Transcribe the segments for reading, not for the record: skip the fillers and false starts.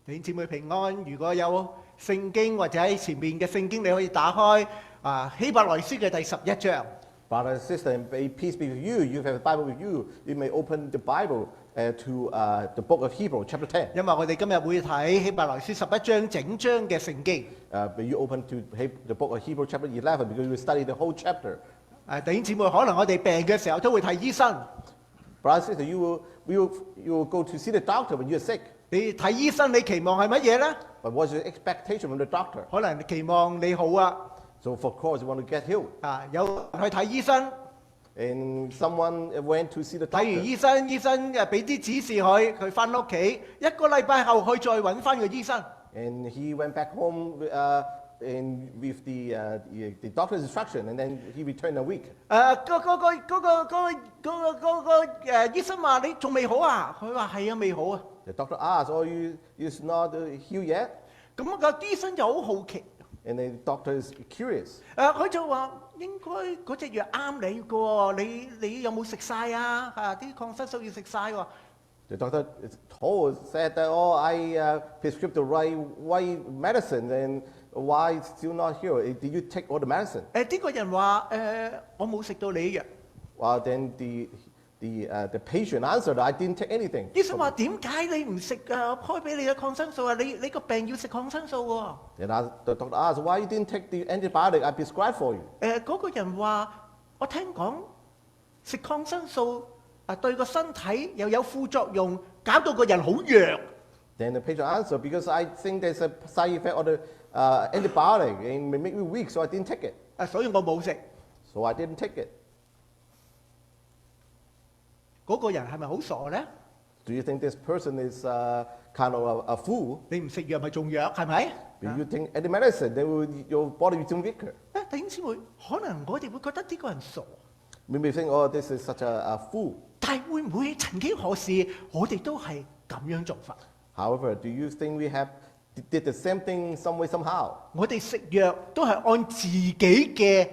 弟兄姊妹平安，如果有聖經或者喺前面嘅聖經，你可以打開希伯來書嘅第11章。Brother and sister, may peace be with you. You have the Bible with you. You may open the Bible to the book of Hebrews, chapter 10. 因為我哋今日會睇希伯來書11章整章嘅聖經。May you open to the book of Hebrews, chapter 11, because we will study the whole chapter. 弟兄姊妹，可能我哋病嘅時候都會睇醫生。Brother and sister, you will go to see the doctor when you are sick. 你睇醫生，你期望係乜嘢呢？ But what's your expectation from the doctor? 可能期望你好啊。So, of course, you want to get healed. 有人去睇醫生， And someone went to see the 睇完 doctor. 醫生，醫生俾啲指示佢翻屋企，一個禮拜後佢再揾翻個醫生。And he went back home with the doctor's instruction, and then he returned a week. 醫生話你仲未好啊？佢話係啊，未好啊。The doctor asked, "Oh, you're not healed yet?" 咁個醫生就好好奇。And the doctor is curious. 佢就話應該嗰隻藥啱你嘅喎，你有冇食晒啊？啲抗生素要食晒喎。The doctor said that, "Oh, I prescribed the right medicine, and why still not healed? Did you take all the medicine?" 呢個人話我冇食到你藥。Well, then the patient answered, "I didn't take anything." 醫生話點解你唔食開俾你嘅抗生素啊？你個病要食抗生素喎。Then the doctor asked, "Why you didn't take the antibiotic I prescribed for you?" 嗰個人話我聽講食抗生素對個身體又有副作用，搞到個人好弱。Then the patient answered, "Because I think there's a side effect of the antibiotic and may make me weak, so I didn't take it." 所以我冇食。So I didn't take it. 嗰個人係咪好傻呢？ Do you think this person is kind of a fool? 你唔食藥咪仲弱係咪？ If you take any medicine, then your body will become weaker. 弟兄姊妹，可能我哋會覺得呢個人傻， We may think, "Oh, this is such a fool." 但係會唔會曾經何時我哋都係咁樣做法？ However, do you think we did the same thing some way, somehow? 我哋食藥都係按自己嘅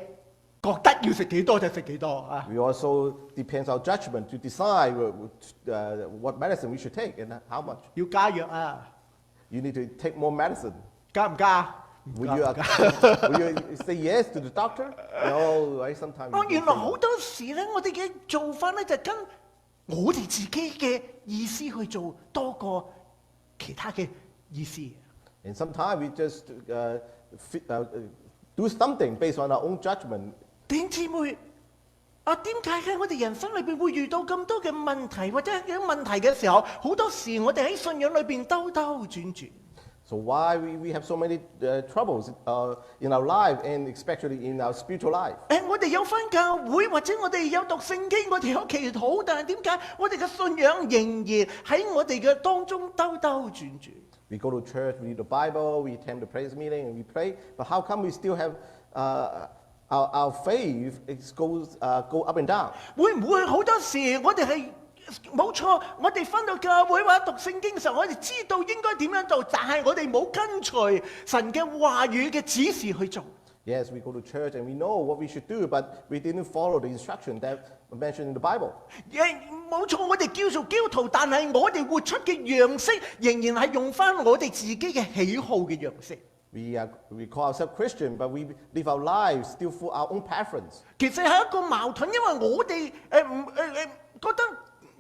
覺得要食幾多就食幾多啊！ We also depends our judgment to decide what medicine we should take and how much. 要加藥啊！ You need to take more medicine. 加唔加？ Will you say yes to the doctor? No, I sometimes. 原來好多時咧，我哋嘅做法咧就跟我哋自己嘅意思去做，多過其他嘅意思。 And sometimes we just do something based on our own judgment. 弟兄姊妹，點解喺我哋人生裏邊會遇到咁多嘅問題，或者有問題嘅時候，好多時我哋喺信仰裏邊兜兜轉轉。So why we have so many troubles in our life and especially in our spiritual life? 我哋有返教會，或者我哋有讀聖經，我哋有祈禱，但係點解我哋嘅信仰仍然喺我哋嘅當中兜兜轉轉？ We go to church, we read the Bible, we attend the praise meeting, and we pray. But how come we still have our faith go up and down? 會唔會好多時我哋係冇錯？我哋返到教會或者讀聖經嘅時候，我哋知道應該點樣做，但係我哋冇跟隨神嘅話語嘅指示去做。Yes, we go to church and we know what we should do, but we didn't follow the instruction that mentioned in the Bible. 冇錯，我哋叫做基督徒，但係我哋活出嘅樣式仍然係用返我哋自己嘅喜好嘅樣式。We call ourselves Christian, but we live our lives still for our own preference. 其實係一個矛盾，因為我哋覺得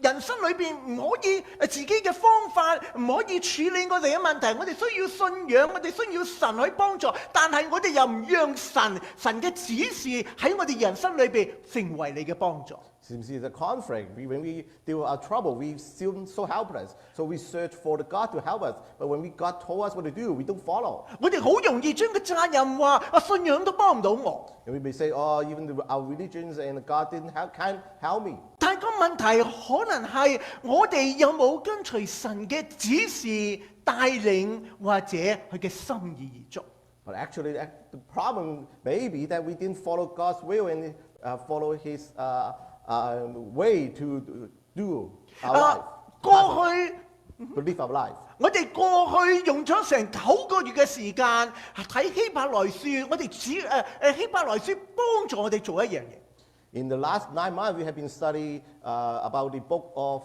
人生裏邊唔可以自己嘅方法，唔可以處理我哋嘅問題。我哋需要信仰，我哋需要神去幫助，但係我哋又唔讓神嘅指示喺我哋人生裏邊成為你嘅幫助。Seems it's a conflict. When we deal with our trouble, we feel so helpless. So we search for the God to help us. But when God told us what to do, we don't follow. 我哋好容易將個責任話信仰都幫唔到我。 And we may say, "Oh, even our religions and God can't help me." 但係個問題可能係我哋有冇跟隨神嘅指示帶領，或者佢嘅心意而做。 But actually, the problem may be that we didn't follow God's will and follow His way to do our life. 過去 To live our life. 我哋過去用咗成9個月嘅時間睇希伯來書，我哋希伯來書幫助我哋做一樣嘢。In the last 9 months, we have been studying about the book of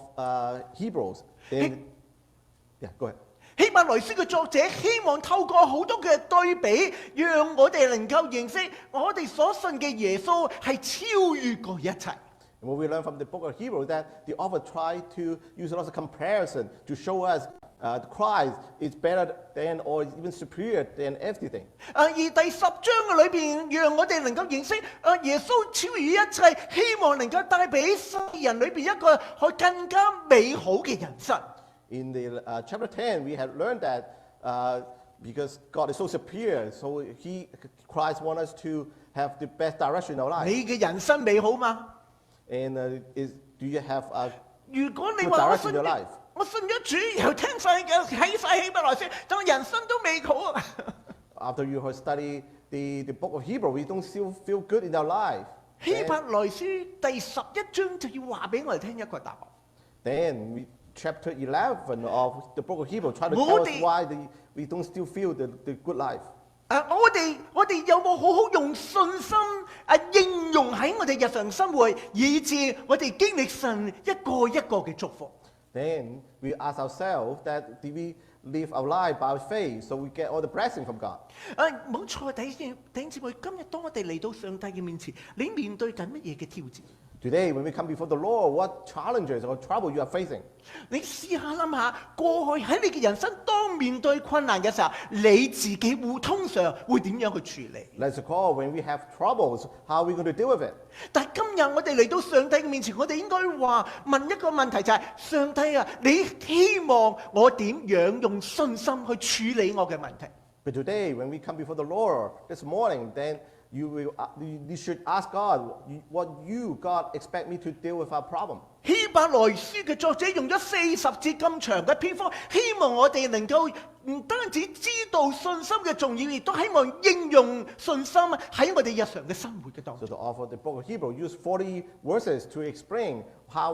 Hebrews. Yeah, go ahead. 希伯來書嘅作者希望透過好多嘅對比，讓我哋能夠認識我哋所信嘅耶穌係超越過一切。And what we learn from the book of Hebrews that the author tried to use a lot of comparison to show us Christ is better than or even superior than everything. 而第10章嘅裏邊，讓我哋能夠認識耶穌超越一切，希望能夠帶俾世人裏邊一個更加美好嘅人生。In the chapter 10, we have learned that because God is so superior, so Christ wants us to have the best direction in our life. 你嘅人生美好嗎？ And do you have a 如果你 good 話 direction in your life? 我信咗主，又聽晒睇晒希伯來書，但係人生都未好啊。After you have studied the book of Hebrew, we don't still feel good in our life. 希伯來書第11章就要話俾我哋聽一個答案。Then chapter 11 of the book of Hebrew try to tell us why we don't still feel the good life. 我哋有冇好好用信心應用喺我哋日常生活，以致我哋經歷神一個一個嘅祝福。Then we ask ourselves that did we live our life by faith so we get all the blessing from God? 冇錯，弟兄姊妹，今日當我哋嚟到上帝嘅面前，你面對緊乜嘢嘅挑戰？ Today, when we come before the Lord, what challenges or trouble you are facing? 你試下諗下，過去喺你嘅人生當面對困難嘅時候，你自己通常會點樣去處理？ Let's recall when we have troubles, how are we going to deal with it? 但係今日我哋嚟到上帝嘅面前，我哋應該問一個問題，就係上帝啊，你希望我點樣用信心去處理我嘅問題？ But today, when we come before the Lord this morning, then you should ask God what God expect me to deal with our problem. 希伯來書嘅作者用咗40節咁長嘅篇幅，希望我哋能夠唔單止知道信心嘅重要，亦都希望應用信心喺我哋日常嘅生活嘅當 So 中。the author of the book of Hebrew used 40 verses to explain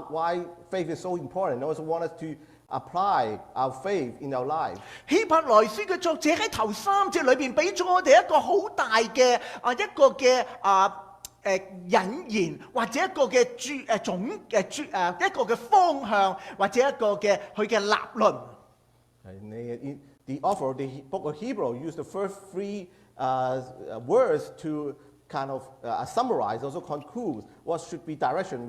why faith is so important. And also want us to apply our faith in our life. 希伯來書嘅作者喺頭3節裏邊俾咗我哋一個好大嘅引言，或者一個嘅一個嘅方向，或者一個嘅佢嘅立論。And the author of the book of Hebrew used the first 3 words to kind of summarize, also conclude what should be direction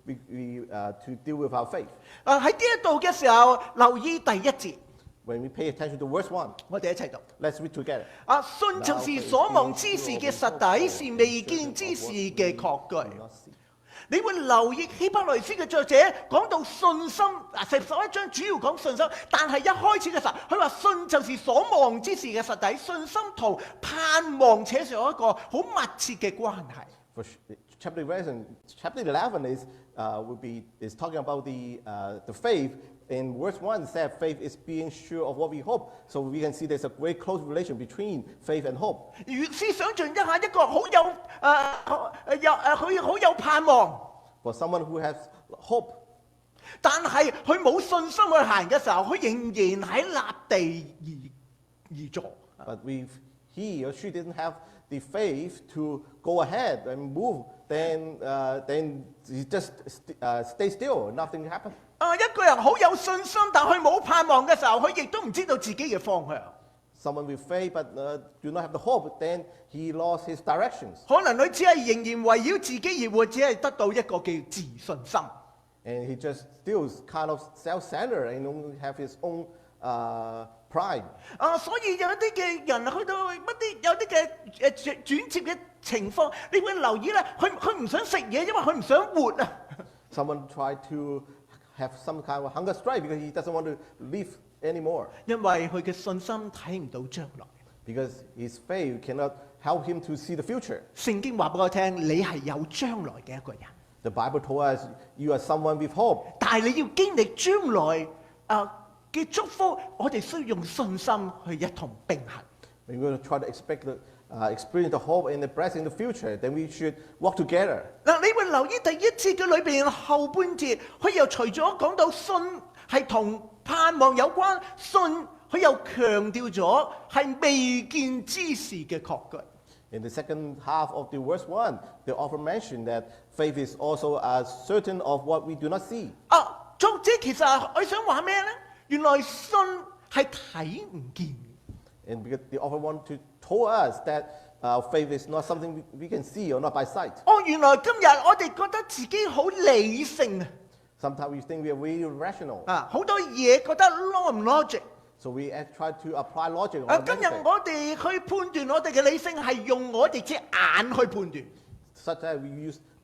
to deal with our faith. 喺呢一度嘅時候，留意第1節。 When we pay attention to verse 1, 我哋一齊讀。 let's read together. 信就是所望之事嘅實底，是未見之事嘅確據。你會留意希伯來書嘅作者講到信心，11章主要講信心，但係一開始嘅時候，佢話信就是所望之事嘅實底，信心同盼望扯上一個好密切嘅關係。For chapter 11 is talking about the faith. In verse 1 said faith is being sure of what we hope. So we can see there's a very close relation between faith and hope. 如試想像一下一個佢好有盼望， For someone who has hope, 但係佢冇信心去行嘅時候，佢仍然喺立地而坐。 but if he or she didn't have the faith to go ahead and move, then he just stay still, nothing happens. 一個人好有信心，但佢冇盼望嘅時候，佢亦都唔知道自己嘅方向。 Someone with faith but do not have the hope, then he lost his directions. 可能佢只係仍然圍繞自己而活，只係得到一個叫自信心。 And he just still kind of self-centered and only have his own pride. 所以有啲嘅人去到有啲嘅轉接嘅情況，你會留意咧，佢唔想食嘢，因為佢唔想活啊。Someone tried to have some kind of hunger strike because he doesn't want to live anymore. 因為佢嘅信心睇唔到將來。 Because his faith cannot help him to see the future. 聖經話俾我聽，你係有將來嘅一個人， The Bible told us you are someone with hope. 但係你要經歷將來嘅祝福，我哋需要用信心去一同並行。 When we're going to try to experience the hope and the blessing in the future, then we should walk together. 你會留意第1節嘅裏邊後半節，佢又除咗講到信係同盼望有關，信佢又強調咗係未見之事嘅確據。 In the second half of the verse 1, the author mentioned that faith is also certain of what we do not see. 作者其實佢想話咩呢？原來信係睇唔見。And because the author want to tell us that faith is not something we can see or not by sight. 原來今日我哋覺得自己好理性 Sometimes we think we are really rational. 好多嘢覺得 logic。 So we try to apply logic on 今日 everything. 我哋去判斷我哋嘅理性係用我哋隻眼去判斷， Such that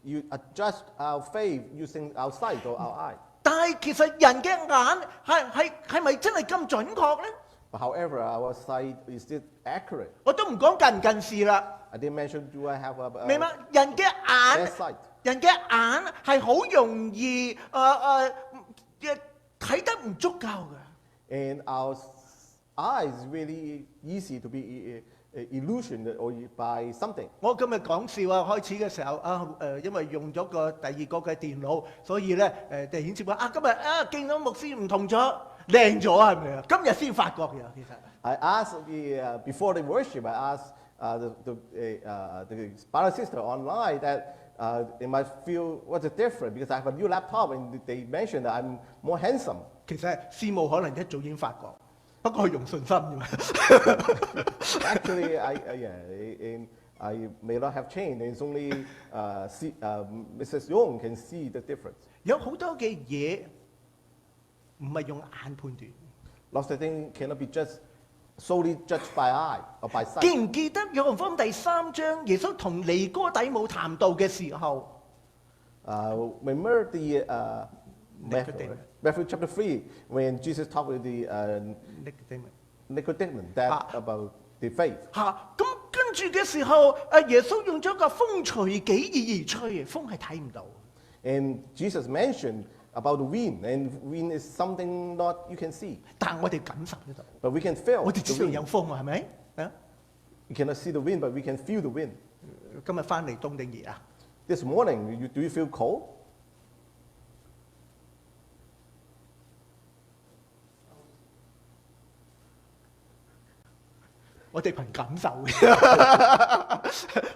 you adjust our faith using our sight or our eye. 但係其實人嘅眼係咪真係咁準確咧？ But however, our sight is still accurate. 我都唔講近唔近視啦， I didn't mention do I have a 明白？人嘅眼 bad sight. 人嘅眼係好容易睇得唔足夠嘅。 And our eyes really easy to be illusioned or by something. 我今日講笑開始嘅時候因為用咗第二個嘅電腦，所以咧弟兄姊妹今日見到牧師唔同咗，靚咗係咪啊？今日先發覺嘅其實。I asked before the worship, I asked the brother sister online that they might feel what's the difference because I have a new laptop and they mentioned that I'm more handsome. 其實師母可能一早已經發覺，不過佢用信心啫嘛。Actually, I may not have changed. It's only Mrs. Young can see the difference. 有好多嘅嘢唔係用眼判斷。 Lots of things cannot be just solely judged by eye or by sight. 記唔記得約翰福音第3章，耶穌同尼哥底母談道嘅時候？ Remember the Matthew chapter 3 when Jesus talked with the Nicodemus that about the faith. 咁跟住嘅時候，耶穌用咗個風隨己意而吹，風係睇唔到。 And Jesus mentioned about the wind, and wind is something not you can see, 但我哋感受得到， but we can feel 我哋 the 知道 wind. 有風啊，係咪？ You cannot see the wind, but we can feel the wind. 今日翻嚟凍定熱啊？ This morning, do you feel cold? 我哋憑感受嘅，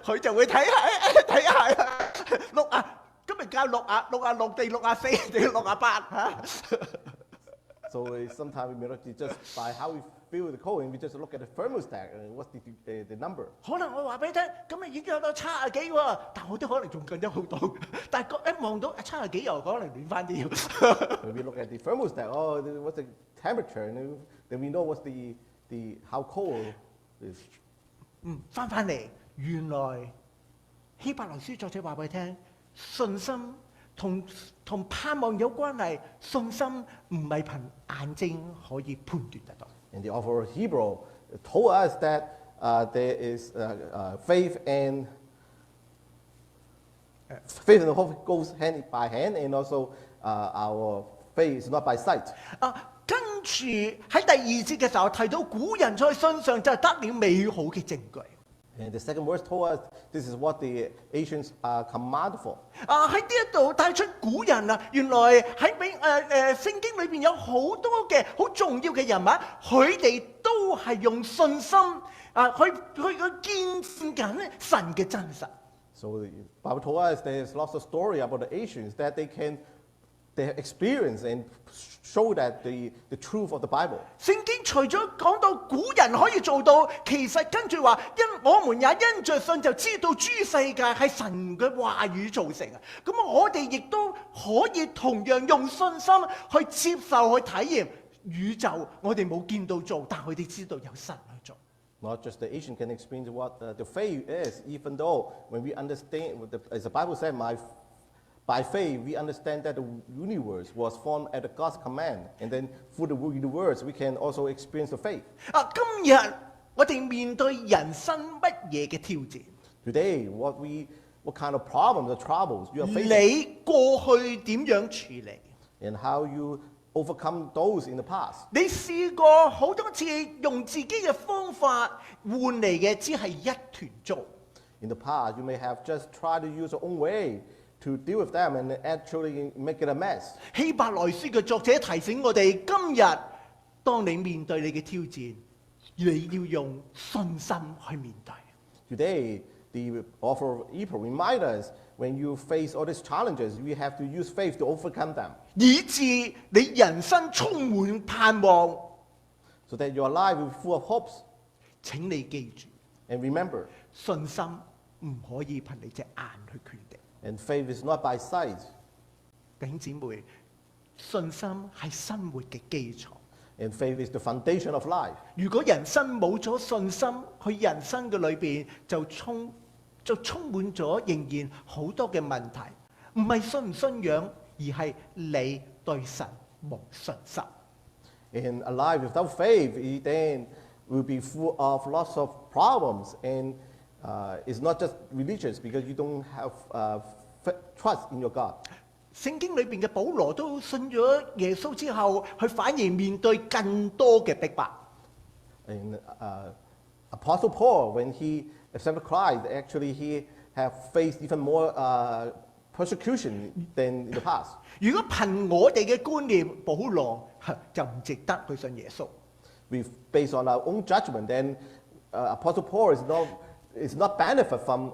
佢就會睇下六啊，今日教66定64定68嚇。So sometimes we may not just by how we feel the cold, and we just look at the thermostat and what's the number. 可能我話俾你聽，今日已經有到70幾喎，但我都可能仲更加好多。但係一望到70幾又可能暖翻啲。 When we look at the thermostat, what's the temperature, and then we know what's the how cold it is. 翻嚟，原來希伯來書作者話俾你聽，信心同盼望有關係，信心唔係憑眼睛可以判斷得到。 And the author of Hebrew told us that there is faith and hope goes hand by hand, and also our faith is not by sight. 跟住喺第2節嘅時候提到古人在信上就得了美好嘅證據。 And the second verse told us this is what the ancients are commanded for. 喺呢一度帶出古人原來喺聖經裏邊有好多嘅好重要嘅人物，佢哋都係用信心去見證緊神嘅真實。 So the Bible told us there's lots of story about the ancients that they have experienced and show that the truth of the Bible. 聖經除咗講到古人可以做到，其實跟住話我們也因着信就知道諸世界係神嘅話語造成。咁我哋亦都可以同樣用信心去接受去體驗宇宙。我哋冇見到做，但佢哋知道有神去做。 Not just the Asian can experience what the faith is, even though when we understand, as the Bible said, by faith we understand that the universe was formed at God's command, and then through the universe we can also experience the faith. 今日我哋面對人生乜嘢嘅挑戰？ Today, what kind of problems or troubles you are facing, 你過去點樣處理？ and how you overcome those in the past. 你試過好多次用自己嘅方法換嚟嘅，只係一團糟。 In the past, you may have just tried to use your own way to deal with them and actually make it a mess. 希伯來書嘅作者提醒我哋，今日當你面對你嘅挑戰，你要用信心去面對。 Today, the author of Hebrew reminds us when you face all these challenges, you have to use faith to overcome them. 以致你人生充滿盼望。so that your life will be full of hopes. 請你記住， And remember, 信心唔可以憑你隻眼去決定。 and faith is not by sight. 弟兄姊妹，信心係生活嘅基礎。 And faith is the foundation of life. 如果人生冇咗信心，佢人生嘅裏邊就充滿咗仍然好多嘅問題。唔係信唔信仰，而係你對神冇信心。 And a life without faith, it then will be full of lots of problems. And it's not just religious because you don't have trust in your God. 聖經裏邊嘅保羅都信咗耶穌之後，佢反而面對更多嘅逼迫。 And Apostle Paul, when he accepted Christ, actually he have faced even more persecution than in the past. 如果憑我哋嘅觀念，保羅就唔值得去信耶穌。 Based on our own judgment, then Apostle Paul is not benefit from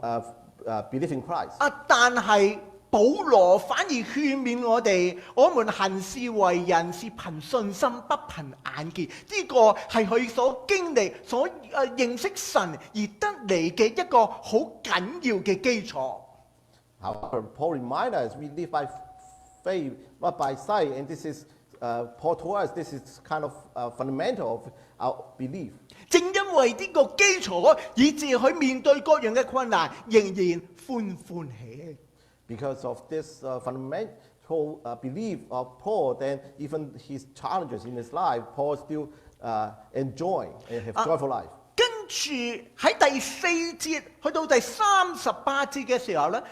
believing Christ. 但係保羅反而勸勉我哋，我們行事為人是憑信心，不憑眼見。呢個係佢所經歷、所認識神而得嚟嘅一個好緊要嘅基礎。 However, Paul reminds us we live by faith, not by sight, and this is Paul told us this is kind of fundamental of our belief. 正因為呢個基礎，以致佢面對各樣嘅困難，仍然歡歡喜喜。 Because of this fundamental belief of Paul, then even his challenges in his life, Paul still enjoy and have joyful life. 跟住喺第4節去到第38節嘅時候咧，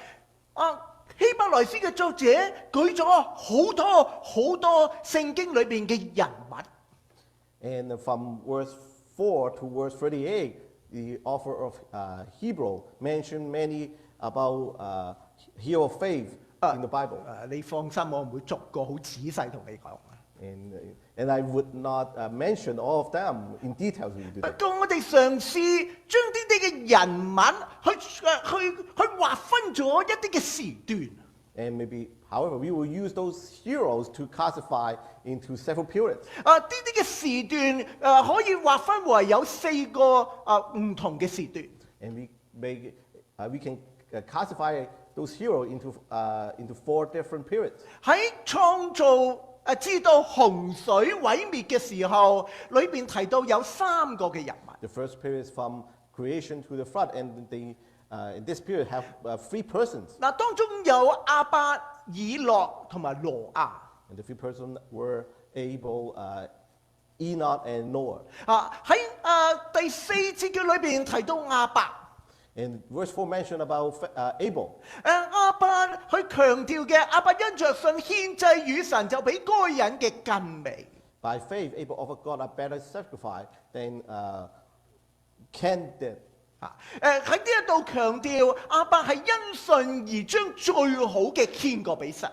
希伯來書嘅作者舉咗好多聖經裏邊嘅人物。 And from verse 4 to verse 38, the author of Hebrew mentioned many about hero of faith in the Bible. 你放心，我唔會逐個好仔細同你講。 And I would not mention all of them in detail to you 不 today. 過我哋嘗試將呢啲嘅人物去劃分咗一啲嘅時段。 And maybe, however, we will use those heroes to classify into several periods. 呢啲嘅時段可以劃分為有4個唔同嘅時段。 And we can classify those heroes into 4 different periods. 喺創造知道洪水毀滅嘅時候，裏邊提到有3個嘅人物。 The first period is from creation to the flood, and in this period have 3 persons. 當中有亞伯、以諾同埋挪亞。 And the 3 persons were Abel, Enoch, and Noah. 喺第4節嘅裏邊提到亞伯。 And verse 4 mentioned about Abel. 亞伯佢強調嘅，亞伯因着信獻祭與神，就比該人嘅更美。 By faith, Abel offered God a better sacrifice than Cain did. 喺呢一度強調，亞伯係因信而將最好嘅獻過俾神。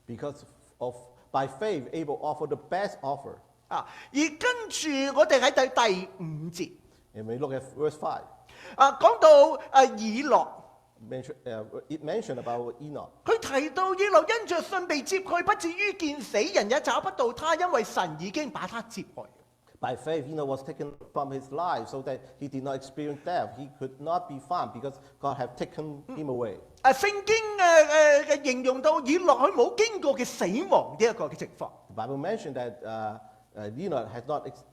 Because by faith, Abel offered the best offer. 而跟住我哋喺第5節， And we look at verse 5. 講到以諾， It mentioned about Enoch. 佢提到以諾因着信被接去，不至於見死，人也找不到他，因為神已經把他接去。 By faith, Enoch was taken from his life so that he did not experience death. He could not be found because God had taken him away. 聖經形容到以諾佢冇經過嘅死亡呢一個嘅情況。 The Bible mentioned that Enoch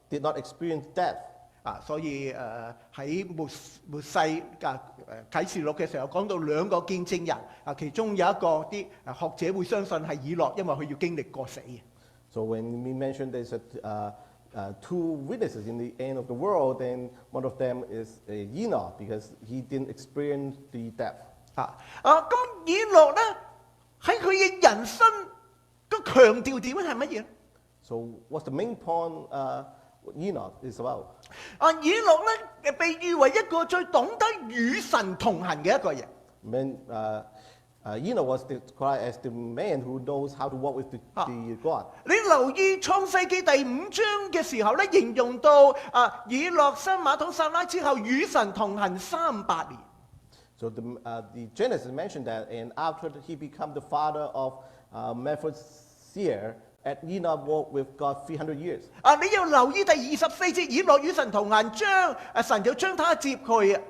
did not experience death. 所以喺末世啟示錄嘅時候講到2個見證人，其中有一個啲學者會相信係以諾，因為佢要經歷過死。 So when we mentioned there's 2 witnesses in the end of the world, then one of them is Enoch because he didn't experience the death. 咁以諾咧喺佢嘅人生個強調點係乜嘢？ So what's the main point Enoch is about? 以諾咧被譽為一個最懂得與神同行嘅一個人。Enoch was described as the man who knows how to walk with the God. 你留意創世記第5章嘅時候咧，形容到以諾生馬土撒拉之後與神同行300年。 So the Genesis mentioned that, and after he became the father of Methuselah, at Enoch walked with God 300 years. 你要留意第24節，以諾與神同行，神就將他接去。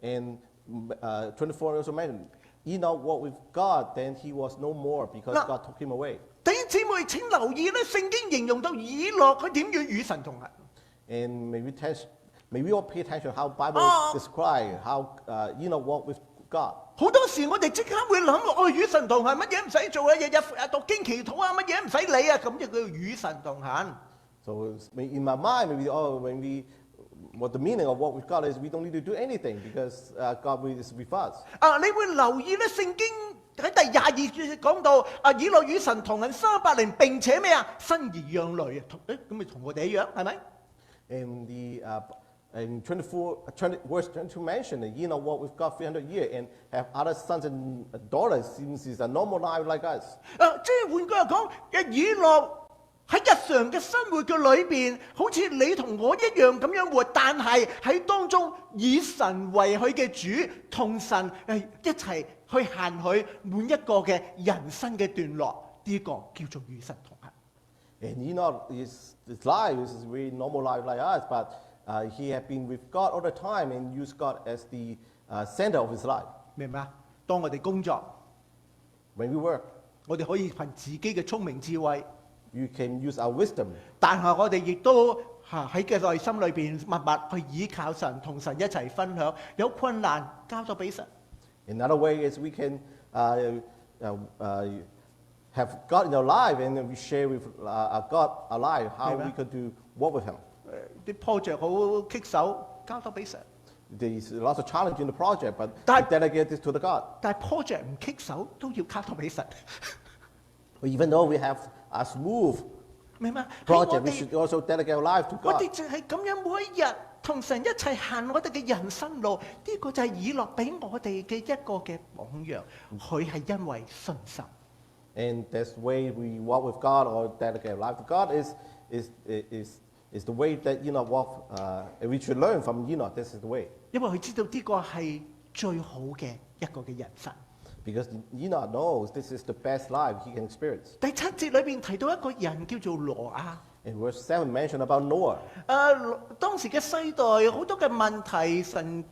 And 24 also mentioned, Enoch walked with God, then he was no more because God took him away. 弟兄姊妹請留意咧，聖經形容到以諾佢點樣與神同行。 And may we all pay attention how Bible describe how Enoch walked with God. 好多時我哋即刻會諗，與神同行乜嘢唔使做啊，日日讀經祈禱啊，乜嘢唔使理啊，咁就叫與神同行。 So in my mind, what the meaning of walk with God is, we don't need to do anything because God is with us. 你會留意咧，聖經喺第22節講到，以諾與神同行300年，並且咩啊，生兒養女啊，咁咪同我哋一樣，係咪？ In verse 22 mentioned that Enoch walked with God 300 years and have other sons and daughters since it's a normal life like us. 即係換句話講，以諾喺日常嘅生活嘅裏邊，好似你同我一樣咁樣活，但係喺當中以神為佢嘅主，同神一齊去行佢每一個嘅人生嘅段落，呢個叫做與神同行。 And Enoch, his life is a very normal life like us, but he had been with God all the time and used God as the center of his life. 明白？當我哋工作， When we work, 我哋可以憑自己嘅聰明智慧， you can use our wisdom. 但係我哋亦都喺嘅內心裏邊默默去倚靠神，同神一齊分享，有困難交咗俾神。 Another way is we can have God in our life and we share with God our life, how we could do work with him. 啲 project 好棘手，交咗俾神。 There's lots of challenge in the project, but That- we delegate this to the God. 但係 project 唔棘手，都要交咗俾神。 Even though we have a smooth 明白？ project, we should also delegate our life to 我 God. 哋就係咁樣每一日同神一齊行我哋嘅人生路，呢、個就係以諾俾我哋嘅一個嘅榜樣。佢係因為信心。 And that's the way we walk with God or dedicate our life to God is the way that Enoch walked. And we should learn from Enoch. This is the way. 因為佢知道呢個係最好嘅一個嘅人生。 Because Enoch knows this is the best life he can experience. 第7節裏邊提到一個人叫做羅亞。 In verse 7 mentioned about Noah. 當時嘅世代好多嘅問題，神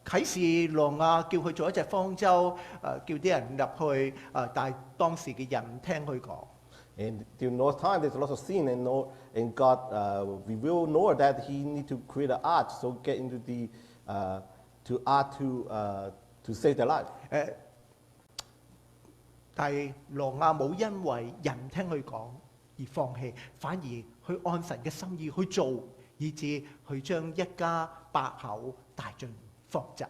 啟示羅亞叫佢做一隻方舟，叫啲人入去，但係當時嘅人唔聽佢講。 And during Noah's time, there's a lot of sin, and God revealed Noah that he need to create an ark, so get into the to save their life. 但係羅亞冇因為人唔聽佢講而放棄，反而去按神嘅心意去做，以致去將一家8口帶進方舟。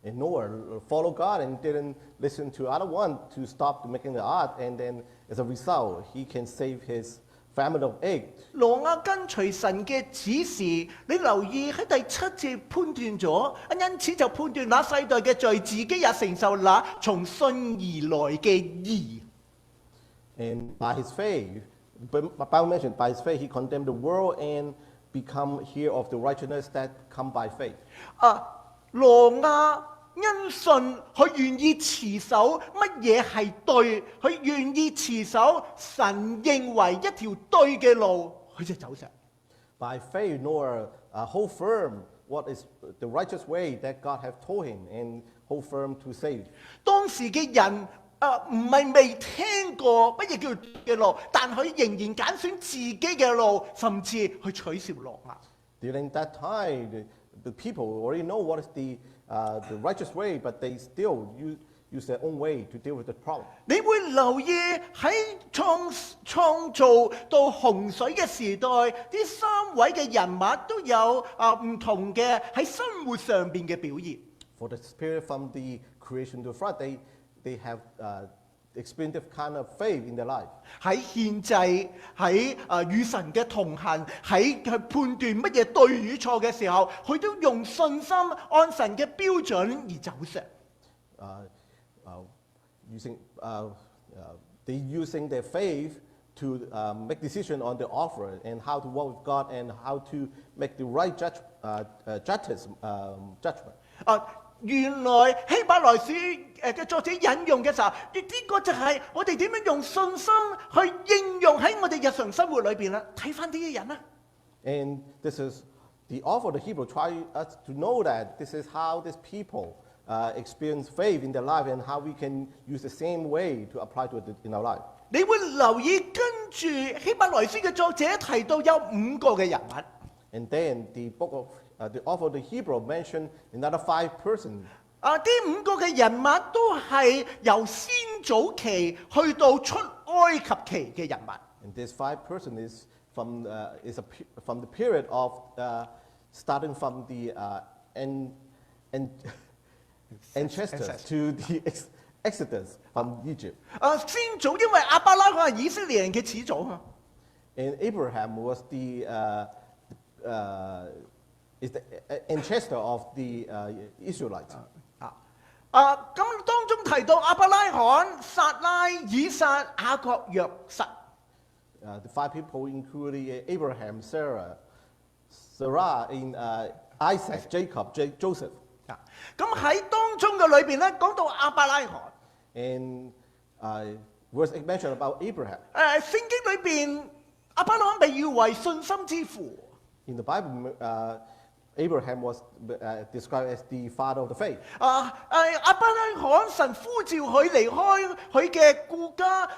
And Noah followed God and didn't listen to other one to stop making the ark, and then as a result, he can save his family of 8. 羅亞跟隨神嘅指示，你留意喺第7節判斷咗，因此就判斷那世代嘅罪，自己也承受那從信而來嘅義。 And by his faith, the Bible mentioned, by his faith he condemned the world and become heir of the righteousness that come by faith. 羅亞因信，佢願意持守乜嘢係對，佢願意持守神認為一條對嘅路，佢就走上。 By faith, Noah hold firm what is the righteous way that God have told him, and hold firm to save. 當時嘅人唔係未聽過乜嘢叫對嘅路，但佢仍然揀選自己嘅路，甚至去取笑羅亞。 During that time, the people already know what is the righteous way, but they still use their own way to deal with the problem. 你會留意喺創造到洪水嘅時代，呢3位嘅人物都有唔同嘅喺生活上邊嘅表現。 For the spirit from the creation to the front, they have experienced this kind of faith in their life. 喺獻祭，喺與神嘅同行，喺去判斷乜嘢對與錯嘅時候，佢都用信心按神嘅標準而走上。They using their faith to make decision on the offer and how to walk with God and how to make the right judgment. 原來希伯來書嘅作者引用嘅時候，呢個就係我哋點樣用信心去應用喺我哋日常生活裏邊啦。睇翻呢啲人啦。And this is the author of the Hebrew try us to know that this is how these people experience faith in their life and how we can use the same way to apply to it in our life. 你會留意跟住希伯來書嘅作者提到有5個嘅人物。And then the author of the Hebrew mentioned another 5 persons. 呢5個嘅人物都係由先祖期去到出埃及期嘅人物。And this 5 persons is from the period of starting from the ancestors to the Exodus from Egypt. 先祖因為亞伯拉罕係以色列人嘅始祖啊。And Abraham was the ancestor of the Israelites. 咁當中提到亞伯拉罕、撒拉、以撒、雅各、約瑟。The 5 people included Abraham, Sarah, and Isaac, Jacob, Joseph. 咁喺當中嘅裏邊咧，講到亞伯拉罕。And verse 8 mentioned about Abraham. 聖經裏邊亞伯拉罕被譽為信心之父。In the Bible, Abraham was described as the father of the faith. 亞伯拉罕神呼召佢離開佢嘅故家，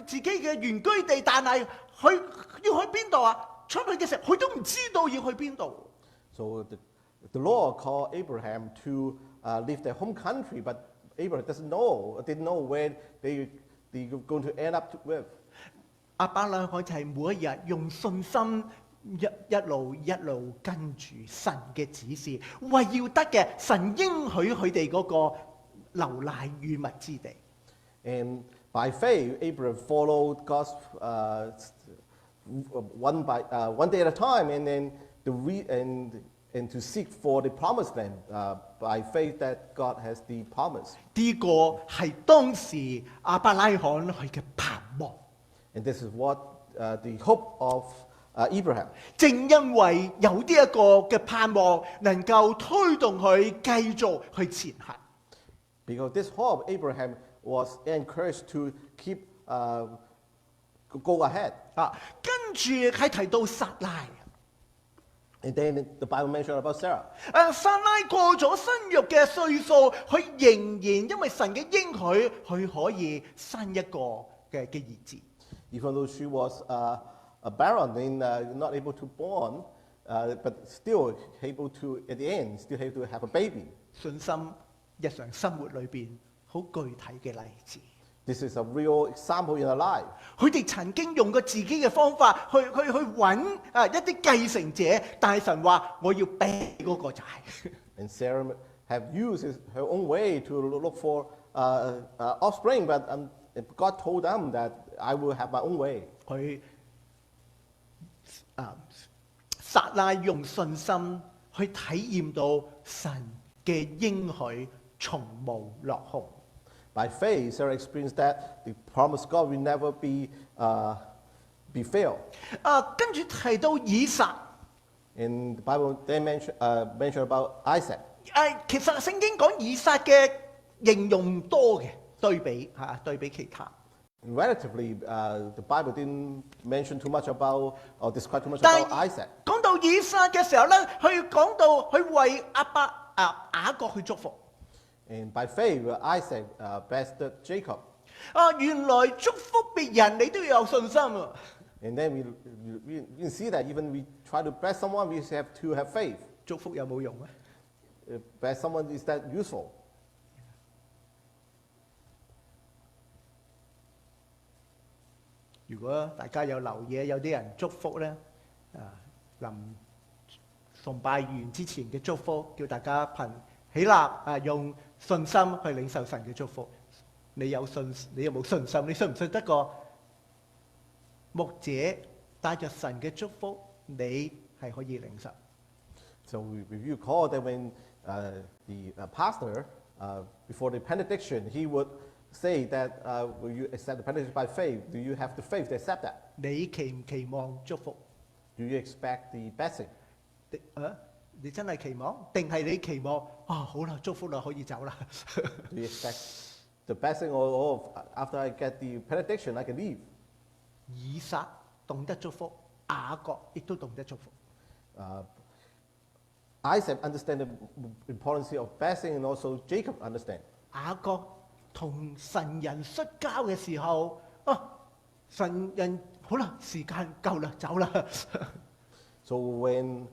自己嘅原居地，但係佢要去邊度啊？出去嘅時候，佢都唔知道要去邊度。So the Lord called Abraham to leave their home country, but Abraham didn't know where they were going to end up with. 亞伯拉罕就係每一日用信心一路跟住神嘅指示，為要得嘅神應許佢哋嗰個流奶與蜜之地。And by faith, Abraham followed God's one day at a time, and then and to seek for the promised land by faith that God has the promise. 呢個係當時亞伯拉罕佢嘅盼望。And this is what the hope of Abraham. 正因為有呢一個嘅盼望，能夠推動佢繼續去前行。Because this hope, Abraham was encouraged to keep go ahead. 跟住係提到撒拉。And then the Bible mentioned about Sarah. 撒拉過咗生育嘅歲數，佢仍然因為神嘅應許，佢可以生一個嘅兒子。Even though she was barren and not able to born, but still able to, at the end, still able to have a baby. 信心日常生活裏邊好具體嘅例子。This is a real example in our life. 佢哋曾經用過自己嘅方法去揾一啲繼承者，但係神話我要俾嗰個就係。And Sarah have used her own way to look for offspring, but God told them that I will have my own way. 佢撒拉用信心去體驗到神嘅應許從無落空。By faith, Sarah experienced that the promised God will never be failed. 跟住提到以撒。In the Bible, they mention about Isaac. 其實聖經講以撒嘅形容唔多嘅，對比其他。Relatively, the Bible didn't mention too much about or describe too much about Isaac. 講到以撒嘅時候咧，佢講到佢為雅各去祝福。And by faith, Isaac blessed Jacob. 原來祝福別人你都要有信心啊。And then we see that even we try to bless someone, we have to have faith. 祝福有冇用啊？ Bless someone, is that useful? 如果大家有留意，有啲人祝福咧，臨崇拜完之前嘅祝福，叫大家憑起立用信心去領受神嘅祝福。你有冇信心？你信唔信得過牧者帶着神嘅祝福，你係可以領受。So we recall that when the pastor, before the benediction, he would say that will you accept the benediction by faith? Do you have the faith to accept that? 你期唔期望祝福？ Do you expect the blessing? 你真係期望，定係你期望好啦，祝福啦，可以走啦？ Do you expect the blessing or after I get the benediction, I can leave? 以撒懂得祝福，雅各亦都懂得祝福。Isaac understand the importance of blessing, and also Jacob understand. 雅各同神人摔跤嘅時候，神人好啦，時間夠啦，走啦。So when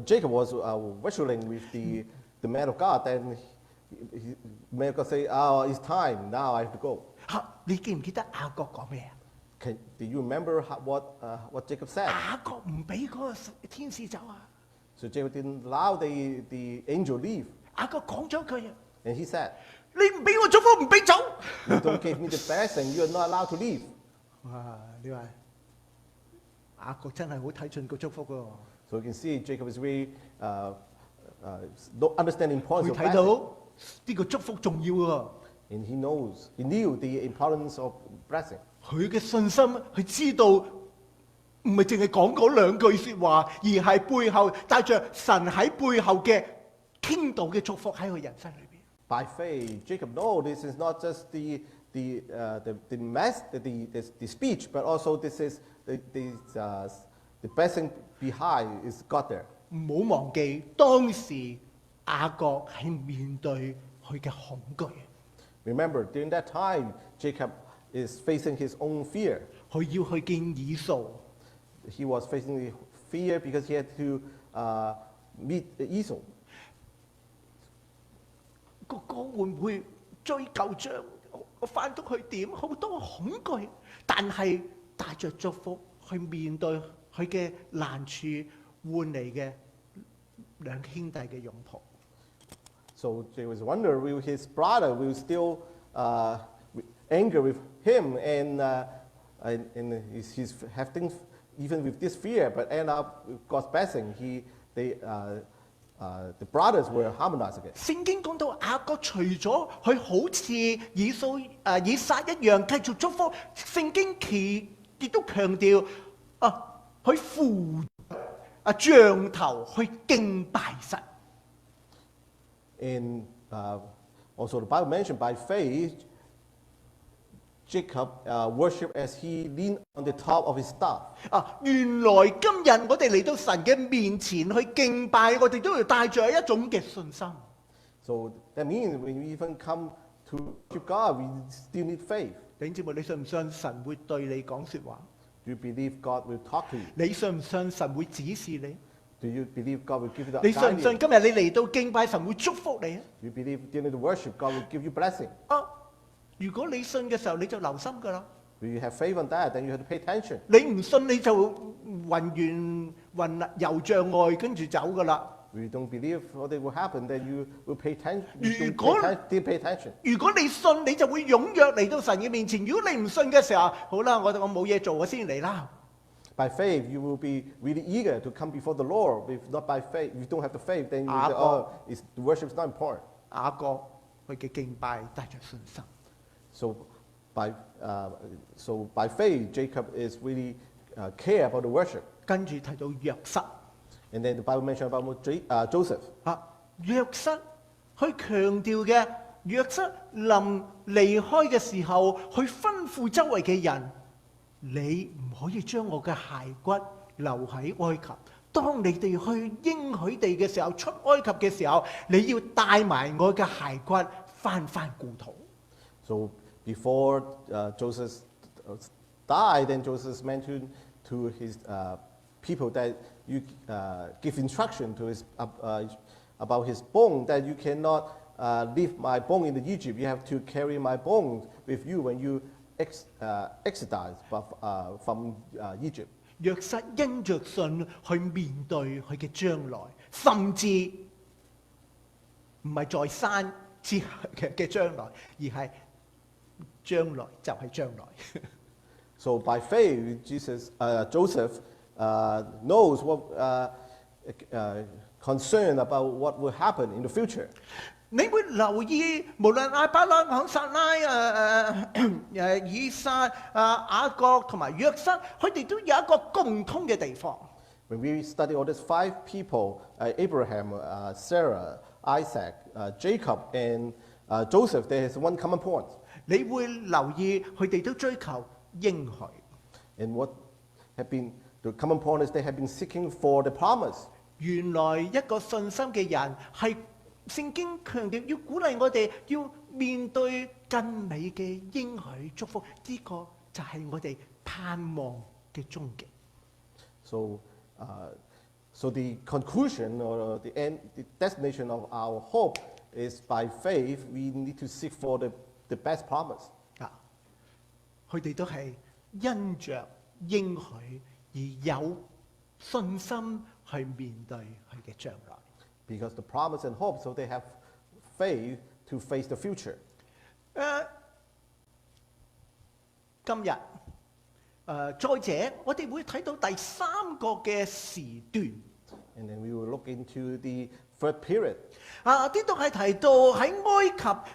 Jacob was wrestling with the man of God, then man of God say, "Oh, it's time. Now I have to go." 你記唔記得雅各講咩啊？ Do you remember what Jacob said? 雅各唔俾嗰個天使走啊！ So Jacob didn't allow the angel leave, 雅各講咗句啊， and he said, 你唔俾我祝福，唔俾走。 "You don't give me the blessing. You are not allowed to leave." 哇！你話雅各真係好睇盡個祝福㗎。 So you can see Jacob is really understanding importance 佢 of 睇 blessing, 到呢個祝福重要㗎。 and he knew the importance of blessing. 佢嘅信心，佢知道唔係淨係講嗰兩句説話，而係背後帶着神喺背後嘅傾倒嘅祝福喺佢人生裏邊。 By faith, Jacob knows this is not just the speech, but also this is the blessing behind is God there. 唔好忘記當時雅各係面對佢嘅恐懼， Remember, during that time, Jacob is facing his own fear. 佢要去見以掃。 He was facing the fear because he had to meet Esau. 哥哥會唔會追舊帳？我翻到去點？好多恐懼，但係帶着祝福去面對佢嘅難處，換嚟嘅兩兄弟嘅擁抱。 So there was wonder, will his brother will still anger with him, and he's having even with this fear, but end up with God's blessing. The brothers were harmonized again. 聖經講到雅各除咗佢好似以撒一樣繼續祝福，聖經亦都強調佢扶杖頭去敬拜神。 And also the Bible mentioned by faith, Jacob worshiped as he leaned on the top of his staff. 原來今日我哋嚟到神嘅面前去敬拜，我哋都要帶著一種嘅信心。 So that means when we even come to worship God, we still need faith. 弟兄姊妹，你信唔信神會對你講説話？ Do you believe God will talk to you? 你信唔信神會指示你？ Do you believe God will give you the 你信唔信 guidance? 今日你嚟到敬拜神會祝福你啊？ Do you believe during the worship God will give you blessing? 如果你信嘅時候，你就留心㗎啦。 Do you have faith on that? Then you have to pay attention. 你唔信你就雲遊障礙，跟住走㗎啦。 If you don't believe what will happen, then you will pay attention. 如果- Still pay attention. 如果你信，你就會踴躍嚟到神嘅面前。如果你唔信嘅時候，好啦，我冇嘢做，我先嚟啦。 By faith, you will be really eager to come before the Lord. If not by faith, if you don't have the faith, then you will say, "Oh, the worship is not important." 雅各佢嘅敬拜帶着信心。 So by faith, Jacob is really care about the worship. 跟住提到約瑟， And then the Bible mentioned about Joseph. 約瑟佢強調嘅，約瑟臨離開嘅時候，佢吩咐周圍嘅人：你唔可以將我嘅骸骨留喺埃及。當你哋去應許地嘅時候，出埃及嘅時候，你要帶埋我嘅骸骨翻故土。 So before Joseph died, then Joseph mentioned to his people that you give instruction to about his bone, that you cannot leave my bone in Egypt. You have to carry my bone with you when you exodus from Egypt. 約瑟因着信去面對佢嘅將來，甚至唔係在山之嘅將來，而係將來就係將來。So by faith, Joseph knows what concern about what will happen in the future. 你會留意，無論亞伯拉罕、撒拉、以撒、雅各同埋約瑟，佢哋都有一個共通嘅地方。When we study all these 5 people, Abraham, Sarah, Isaac, Jacob, and Joseph, there is one common point. 你會留意佢哋都追求應許。 And what have been the common point is they have been seeking for the promise. 原來一個信心嘅人係聖經強調要鼓勵我哋要面對更美嘅應許祝福，呢、個就係我哋盼望嘅終極。So the conclusion or the end, the destination of our hope is by faith. We need to seek for the best promise. 佢哋都係因着應許而有信心去面對佢嘅將來。Because the promise and hope, so they have faith to face the future. 今日再者，我哋會睇到第3個嘅時段。And then we will look into the third period. 呢度係提到喺埃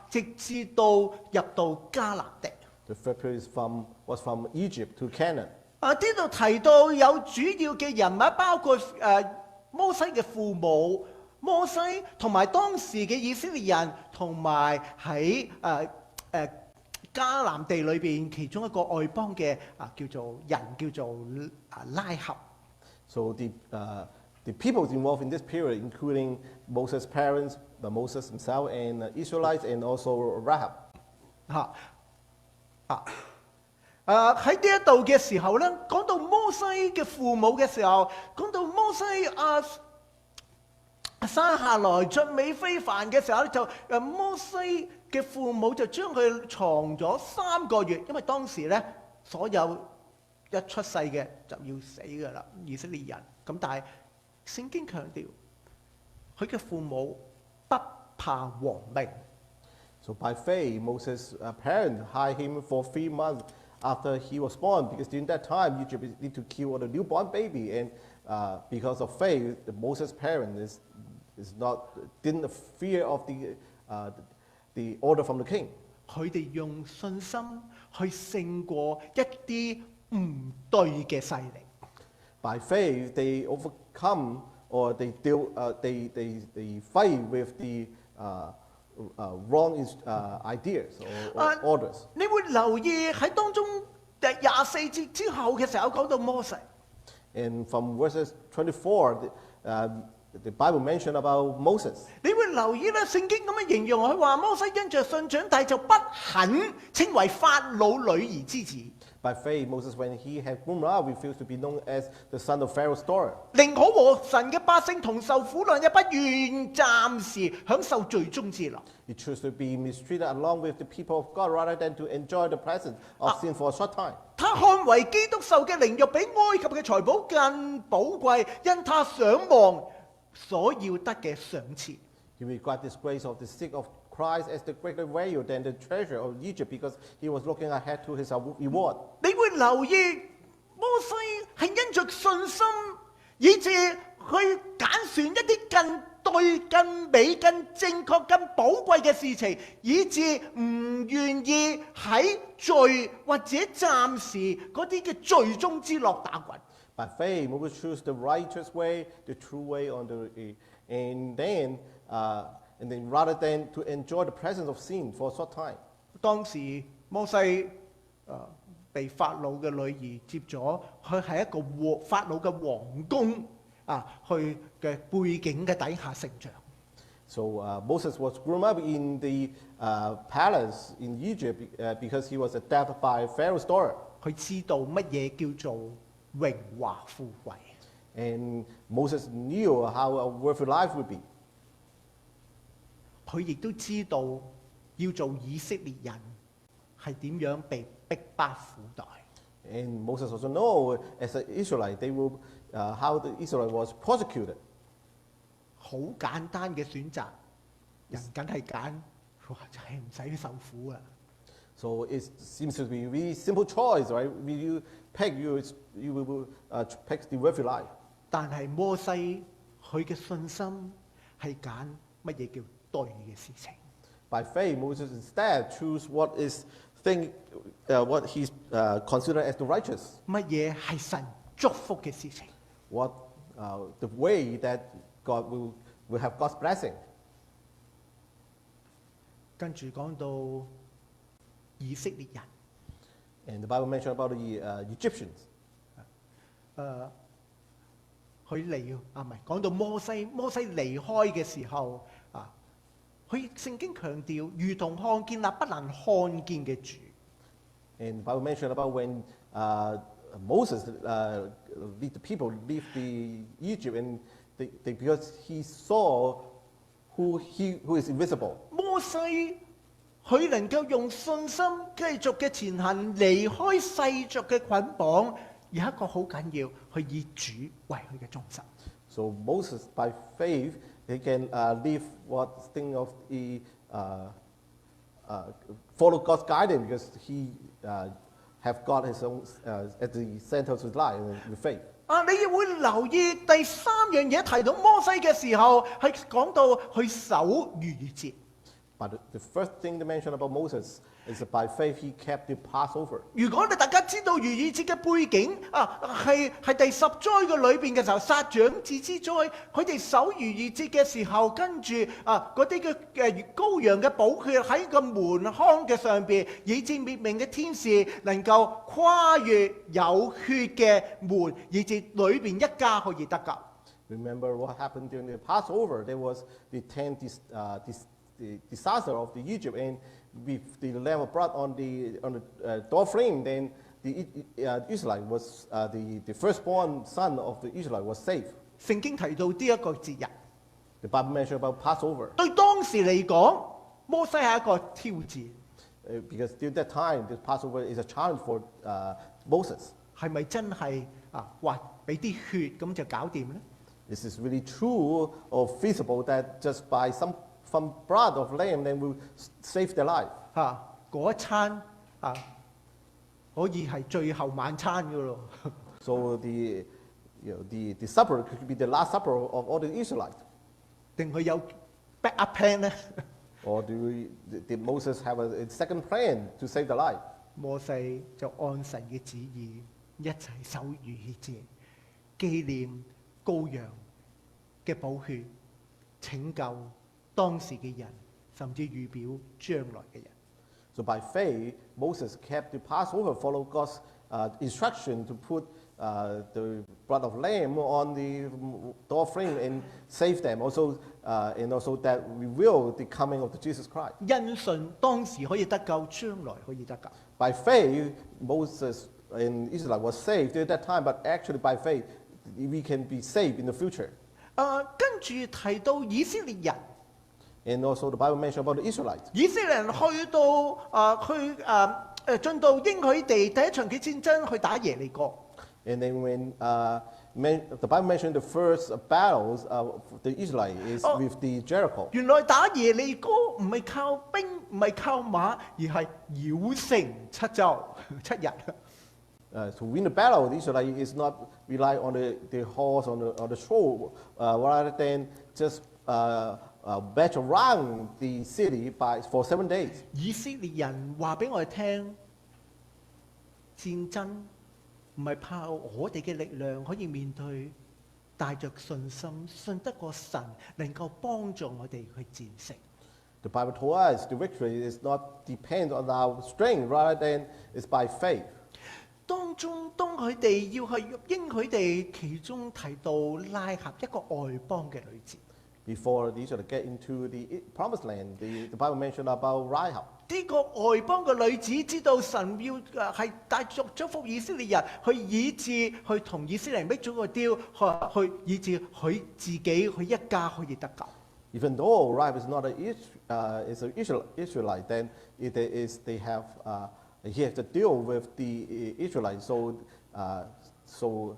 及直至到入到迦南地。The third period was from Egypt to Canaan. 呢度提到有主要嘅人物，包括摩西嘅父母摩西，同埋當時嘅以色列人，同埋喺迦南地裏邊其中一個外邦嘅叫做拉合。So the people involved in this period, including Moses' parents, Moses himself, and Israelites, and also Rahab. 喺呢一度嘅時候咧，講到摩西嘅父母嘅時候，講到摩西生下來俊美非凡嘅時候咧，就摩西嘅父母就將佢藏咗3個月，因為當時咧所有一出世嘅就要死㗎啦，以色列人。咁但係聖經強調，佢嘅父母不怕王命。So by faith, Moses' parents hired him for 3 months after he was born, because during that time Egypt need to kill all the newborn baby, and because of faith, Moses' parents didn't fear of the order from the king. 佢哋用信心去勝過一啲唔對嘅勢力。By faith, they overcome or they fight with the wrong ideas or orders. 你會留意喺當中第24節之後嘅時候講到摩西。And from verses 24, the Bible mentioned about Moses. 你會留意咧，聖經咁樣形容佢話摩西因着信長大就不肯稱為法老女兒之子。By faith, Moses, when he had grown up, refused to be known as the son of Pharaoh's daughter. 寧可和神嘅百姓同受苦難，也不願暫時享受罪中之樂。He chose to be mistreated along with the people of God rather than to enjoy the presence of sin for a short time. 他看為基督受嘅凌辱比埃及嘅財寶更寶貴，因他想望所要得嘅賞賜。He regarded disgrace of the sick of Christ as the greater value than the treasure of Egypt, because he was looking ahead to his reward. 你會留意摩西係因着信心，以致去揀選一啲更對、更美、更正確、更寶貴嘅事情，以致唔願意喺罪或者暫時嗰啲嘅罪中之樂打滾。By faith, Moses chose the righteous way, the true way, and then rather than to enjoy the presence of sin for a short time. 當時摩西被法老嘅女兒接咗，佢係一個法老嘅皇宮去嘅背景嘅底下成長。So Moses was grown up in the palace in Egypt because he was adopted by Pharaoh's daughter. 佢知道乜嘢叫做榮華富貴。And Moses knew how a worthy life would be. 佢亦都知道要做以色列人係點樣被逼迫苦待。And Moses also know as an Israelite, how the Israelite was persecuted. 好簡單嘅選擇，人梗係揀，哇！就係唔使受苦啊！ So it seems to be a really simple choice, right? You will pick the worthy life. 但係摩西佢嘅信心係揀乜嘢叫對嘅事情。By faith, Moses instead chose what he's considered as the righteous. 乜嘢係神祝福嘅事情？ What the way that God will have God's blessing. 跟住講到以色列人。And the Bible mentioned about the Egyptians. 佢離唔係講到摩西離開嘅時候啊，佢聖經強調，如同看見那不能看見嘅主。And the Bible mentioned about when Moses lead the people leave the Egypt, and because he saw who is invisible. 摩西佢能夠用信心繼續嘅前行，離開世俗嘅捆綁，而一個好緊要，去以主為佢嘅中心。So Moses, by faith, he can leave what thing of the follow God's guidance because he have God his own at the center of his life with faith. 你會留意第三樣嘢提到摩西嘅時候，係講到去守逾越節。But the first thing they mention about Moses is that by faith he kept the Passover. 如果大家知道逾越節嘅背景係第10災嘅裏邊嘅時候，殺長子之災，佢哋守逾越節嘅時候，跟住嗰啲嘅羔羊嘅寶血喺個門框嘅上邊，以致滅命嘅天使能夠跨越有血嘅門，以致裏邊一家可以得救。Remember what happened during the Passover? There was the disaster of the Egypt, and with the lamb of blood on the door frame, then the Israelite was the firstborn son of the Israelite was saved. 聖經提到呢一個節日， The Bible mentioned about Passover 對當時嚟講，摩西係一個挑戰。because during that time, the Passover is a challenge for Moses. 係咪真係話俾啲血咁就搞掂咧？ Is this really true or feasible that just by some blood of lamb then will save their life? 嗰一餐可以係最後晚餐噶咯。So the supper could be the last supper of all the Israelites. 定佢有 backup plan 咧？ Or did Moses have a second plan to save the life? 摩西就按神嘅旨意一齊守逾越節，紀念羔羊嘅寶血，拯救當時嘅人，甚至預表將來嘅人。So by faith, Moses kept the Passover, followed God's instruction to put the blood of lamb on the door frame and save them. Also, and also that reveal the coming of the Jesus Christ. 因信當時可以得救，將來可以得救。By faith, Moses and Israel was saved at that time, but actually by faith, we can be saved in the future. 跟住提到以色列人。And also the Bible mentioned about the Israelites. 以色列人去到進到應許地第一場嘅戰爭去打耶利哥。And then when the Bible mentioned the first battles of the Israelites is with the Jericho. 原來打耶利哥唔係靠兵，唔係靠馬，而係繞城7日。To win the battle, the Israelite is not rely on the horse on the show, rather than just march around the city for 7 days. 以色列人話俾我哋聽，戰爭唔係靠我哋嘅力量可以面對，帶着信心，信得過神能夠幫助我哋去戰勝。The Bible told us the victory is not depend on our strength, rather than it's by faith. 當佢哋要去應許地，其中提到拉合一個外邦嘅女子。Before the Israelites get into the promised land, the Bible mentioned about Rahab. 呢個外邦嘅女子知道神要係帶祝福以色列人，去以致去同以色列人搣咗個 deal，去以致佢自己佢一家可以得救。Even though Rahab is not is an Israelite, then they have he has to deal with the Israelites, so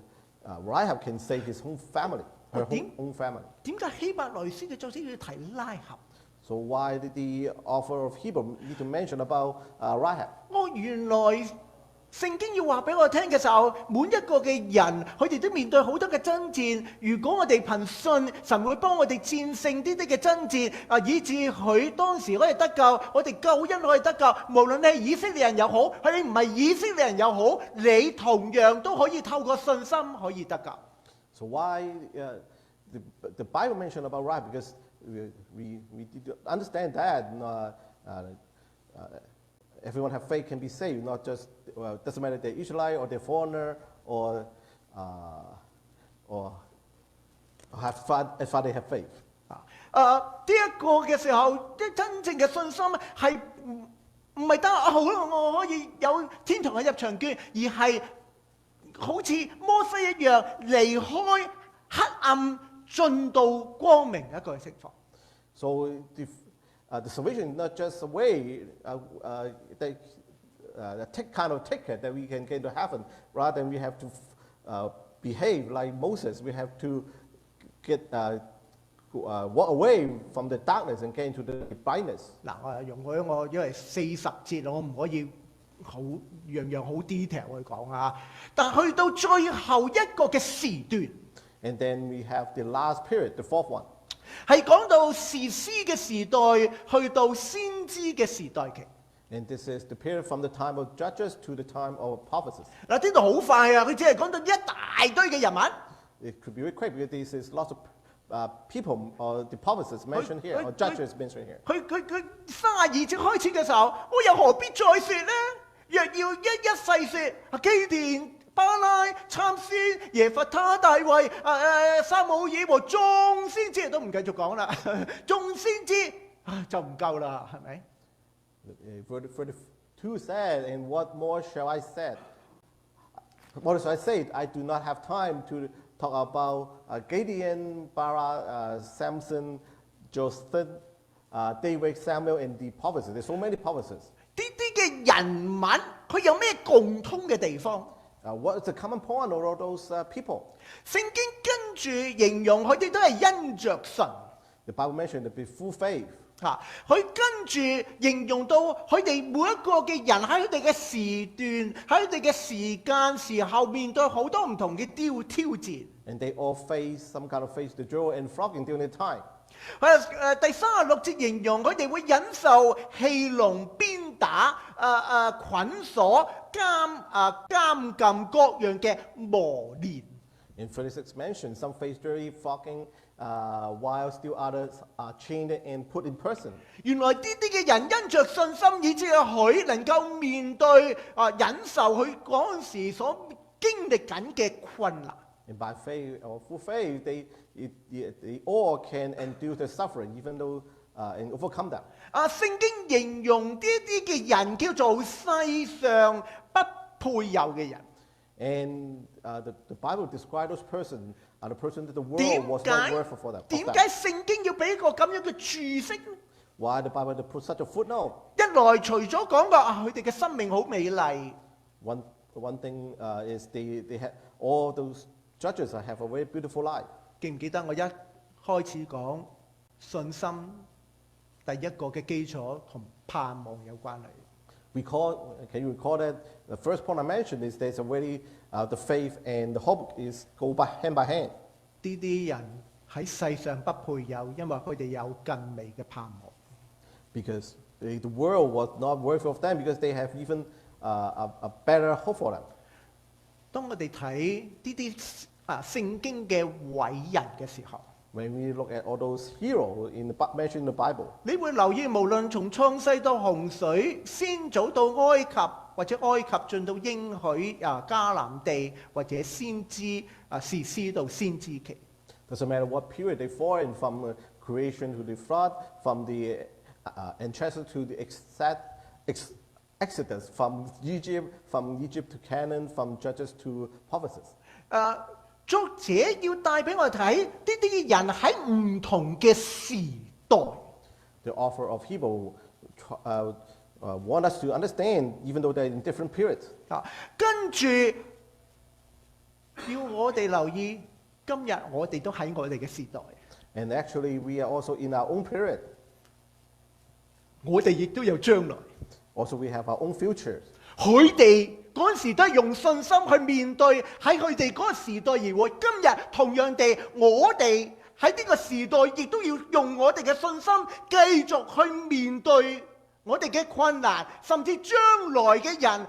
Rahab can save his own family, her own family. 點解希伯來書嘅作者要提拉合？ So why did the author of Hebrew need to mention about Rahab? 原來聖經要話俾我聽嘅時候，每一個嘅人佢哋都面對好多嘅爭戰。如果我哋憑信，神會幫我哋戰勝呢啲嘅爭戰，以致佢當時可以得救，我哋救恩可以得救。無論你係以色列人又好，你唔係以色列人又好，你同樣都可以透過信心可以得救。So why the Bible mentioned about right? Because we understand that everyone have faith can be saved, not just doesn't matter they're Israelite or they're foreigner or have as far they have faith. 呢一個嘅時候，真正嘅信心係唔係得好啦，我可以有天堂嘅入場券，而係好似摩西一樣離開黑暗進到光明一個釋放。So the salvation is not just a way, a kind of ticket that we can get to heaven. Rather than we have to behave like Moses. We have to walk away from the darkness and get into the brightness. 嗱，我容許我因為40節，我唔可以好樣樣好 detail 去講啊。但去到最後一個嘅時段 ，and then we have the last period, the fourth one. 係講到士師嘅時代，去到先知嘅時代期。And this is the period from the time of judges to the time of prophecies. 嗱，呢度好快啊！佢只係講到一大堆嘅人物。It could be very quick because this is lots of people or the prophecies mentioned here or judges mentioned here. 佢32節開始嘅時候，我又何必再說呢？若要一一細說，基甸、巴拉、參孫、耶弗他、大衛、撒母耳和眾先知都唔繼續講啦，眾先知就唔夠啦，係咪？ 42 said, and what more shall I say? What shall I say? I do not have time to talk about Gideon, Barak, Samson, Joseph, David, Samuel, and the prophecies. There's so many prophecies. 呢啲嘅人物，佢有咩共通嘅地方？ What is the common point of all those people? 聖經跟住形容佢哋都係因着神。 The Bible mentioned to be full faith. 佢跟住形容到佢哋每一個嘅人喺佢哋嘅時段，喺佢哋嘅時間時候面對好多唔同嘅挑戰。And they all face some kind of face the joy and flogging during the time. 第36節形容佢哋會忍受戲弄、鞭打、捆鎖、監禁各樣嘅磨練。In 36 mentioned, some face dirty flogging, while still others are chained and put in prison. 原來呢啲嘅人因着信心，以致佢能夠面對忍受佢嗰陣時所經歷緊嘅困難。And by faith or full faith, they all can endure the suffering, even though and overcome them. 聖經形容呢啲嘅人叫做世上不配有嘅人。And the Bible describes those persons are the person that the world was not worth for them. 點解聖經要俾一個咁樣嘅注釋呢？ Why the Bible put such a footnote? 一來除咗講過佢哋嘅生命好美麗。One thing is they have all those judges have a very beautiful life. 記唔記得我一開始講信心第一個嘅基礎同盼望有關係？ Can you recall that the first point I mentioned is there's already the faith and the hope is go hand by hand. 呢啲人喺世上不配有，因為佢哋有更美嘅盼望。Because the world was not worthy of them because they have even a better hope for them. 當我哋睇呢啲聖經嘅偉人嘅時候， When we look at all those heroes mentioned in the Bible, 你會留意無論從創世到洪水，先祖到埃及，或者埃及進到應許迦南地，或者先知士師到先知期。 doesn't matter what period they fall in, from creation to the flood, from the ancestors to the Exodus, from Egypt to Canaan, from Judges to prophecies. 作者要帶俾我哋睇呢啲嘅人喺唔同嘅時代。The author of Hebrew want us to understand, even though they're in different periods. 跟住要我哋留意，今日我哋都喺我哋嘅時代。And actually, we are also in our own period. 我哋亦都有將來。Also, we have our own futures. 佢哋嗰陣時都係用信心去面對喺佢哋嗰個時代而活。今日同樣地，我哋喺呢個時代亦都要用我哋嘅信心繼續去面對我哋嘅困難，甚至將來嘅人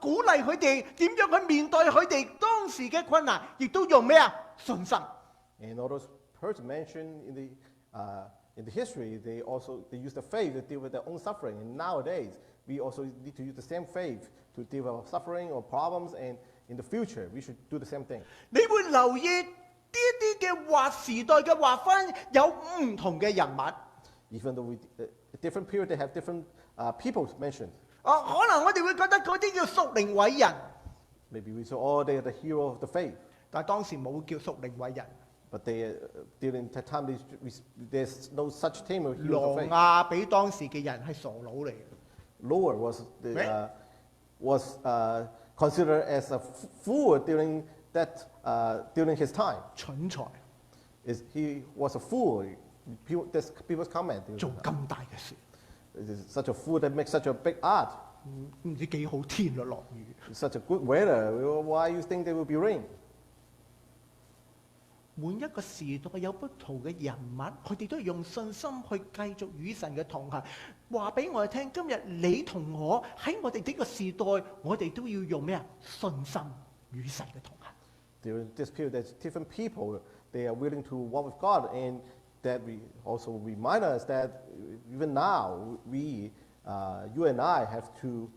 鼓勵佢哋點樣去面對佢哋當時嘅困難，亦都用咩啊？信心。And all those persons mentioned in the history, they use the faith to deal with their own suffering. And nowadays, we also need to use the same faith to deal with our suffering or problems. And in the future, we should do the same thing. 你會留意呢一啲嘅時代嘅劃分有唔同嘅人物。Even though different period, they have different people mentioned. 可能我哋會覺得嗰啲叫屬靈偉人， Maybe we say, oh, they are the hero of the faith. 但係當時冇叫屬靈偉人。But during that time, there's no such thing of hero of 挪 faith. 亞俾當時嘅人係傻佬嚟嘅。Noah was considered as a fool during his time. 蠢材 He was a fool. People's comment. 做咁大嘅事， Such a fool that makes such a big art. 唔知幾好天咯落雨。 Such a good weather. Why you think there will be rain? 每一個時代有不同嘅人物，佢哋都係用信心去繼續與神嘅同行。話俾我哋聽，今日你同我喺我哋呢個時代，我哋都要用咩啊？信心與神嘅同行。During this period, there's different people. They are willing to walk with God, and that we also remind us that even now, you and I have to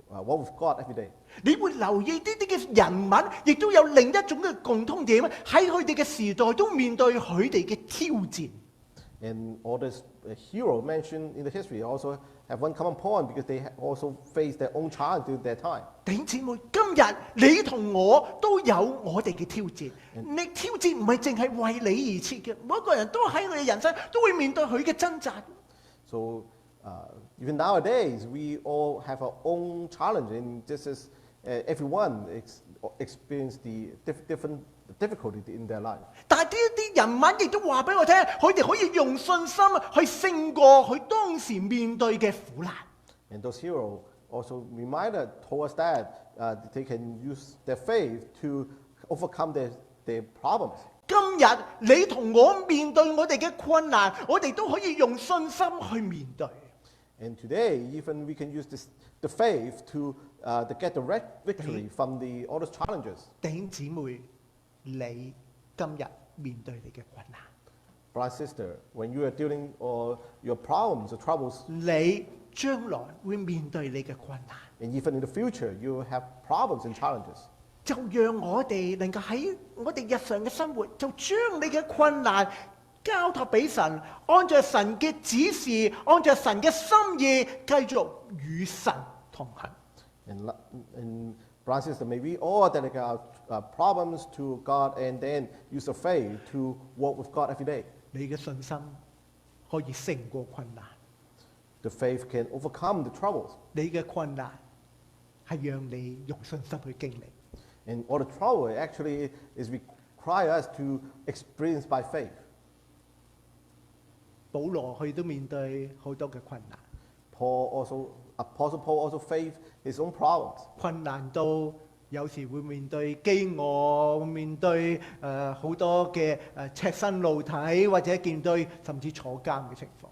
walk with God every day. 你會留意呢啲嘅人物，亦都有另一種嘅共通點，喺佢哋嘅時代都面對佢哋嘅挑戰。And all this hero mentioned in the history also have one common point because they also face their own challenge during their time. 弟兄姊妹，今日你同我都有我哋嘅挑戰。你挑戰唔係淨係為你而設嘅，每一個人都喺佢嘅人生都會面對佢嘅掙扎。So even nowadays, we all have our own challenge, and this is everyone experience the different difficulty in their life. 但係呢一啲人物亦都話俾我聽，佢哋可以用信心去勝過佢當時面對嘅苦難。And those heroes also told us that they can use their faith to overcome their problems. 今日你同我面對我哋嘅困難，我哋都可以用信心去面對。And today, even we can use the faith to get the victory from all those challenges. 弟兄姊妹，你今日面對你嘅困難， Brother, sister, when you are dealing or your problems or troubles, 你將來會面對你嘅困難， and even in the future, you will have problems and challenges. 就讓我哋能夠喺我哋日常嘅生活，就將你嘅困難交託俾神，按照神嘅指示，按照神嘅心意，繼續與神同行。And brothers and sisters, may we all dedicate our problems to God and then use the faith to walk with God every day. 你嘅信心可以勝過困難， The faith can overcome the troubles. 你嘅困難係讓你用信心去經歷。 And all the trouble actually is require us to experience by faith. 保羅佢都面對好多嘅困難， Apostle Paul also faced his own problems. 困難到有時會面對飢餓，面對好多嘅赤身露體，或者見到甚至坐監嘅情況。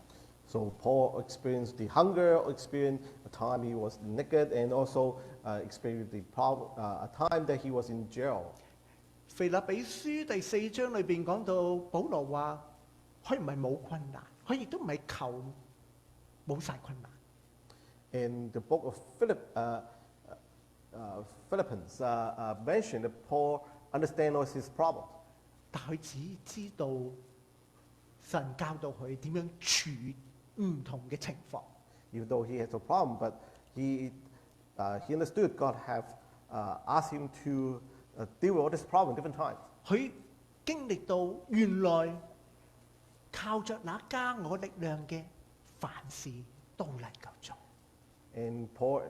So Paul experienced the hunger, experienced a time he was naked, and also experienced a time that he was in jail. 腓立比書第4章裏邊講到，保羅話佢唔係冇困難，佢亦都唔係求冇晒困難。 In the book of Philippians mentioned that Paul understands his problems. 但佢只知道神教導佢點樣處唔同嘅情況。 Even though he has a problem, but he understood God have asked him to deal with all this problem different times. 佢經歷到原來靠着那加我力量嘅，凡事都能夠做。 And Paul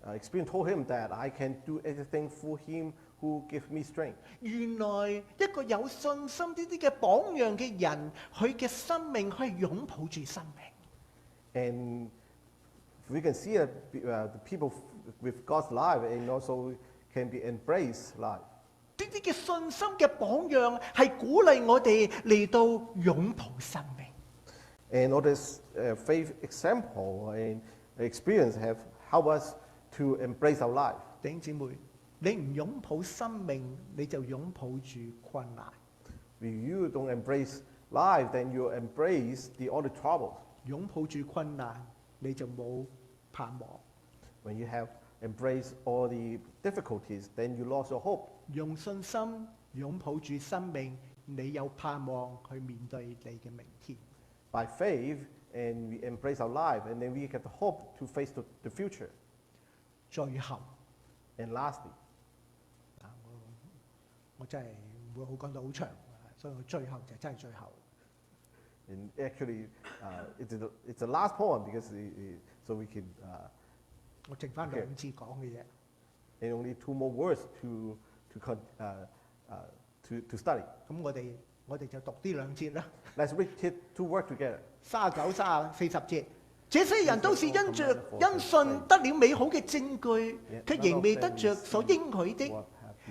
experience told him that I can do everything through him who gives me strength. 原來一個有信心呢啲嘅榜樣嘅人，佢嘅生命可以擁抱住生命。 And we can see that the people with God's life and also can be embraced life. 呢啲嘅信心嘅榜樣係鼓勵我哋嚟到擁抱生命。 And all this faith example and experience have helped us to embrace our life. 弟兄姊妹，你唔擁抱生命，你就擁抱住困難。If you don't embrace life, then you embrace all the troubles. 擁抱住困難，你就冇盼望。When you have embraced all the difficulties, then you lost your hope. 用信心擁抱住生命，你有盼望去面對你嘅明天。By faith, and we embrace our life, and then we get the hope to face the future. 最後， And lastly, 我真係唔會好講到好長，所以我最後就真係最後。and actually, it's the last poem because so we can. 我剩翻兩次講嘅啫。And only 2 more words to study. 咁我哋就讀呢兩節啦。 Let's read it to work together. 39、40節，這些人都是因信得了美好嘅證據，卻仍未得着所應許的。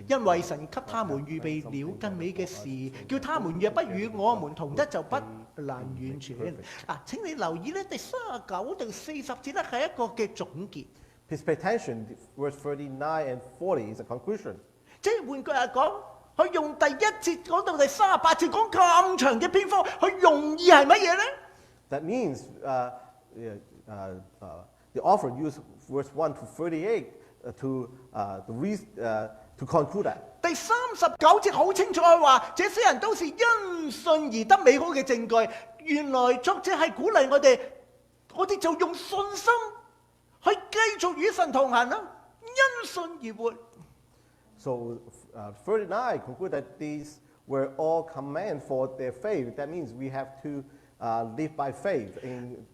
因為神給他們預備了更美嘅事，叫他們若不與我們同得，就不能完全。請你留意咧，第39到40節咧係一個嘅總結。 Please pay attention. Verse 39 and 40 is a conclusion. 即係換句話講，佢用第1節講到第38節講咁長嘅篇幅，佢用意係乜嘢咧？ That means the author used verse 1 to 38 to conclude that. 第39節好清楚佢話，這些人都是因信而得美好嘅證據。原來作者係鼓勵我哋就用信心去繼續與神同行啦，因信而活。So 39 conclude that these were all commands for their faith. That means we have to live by faith in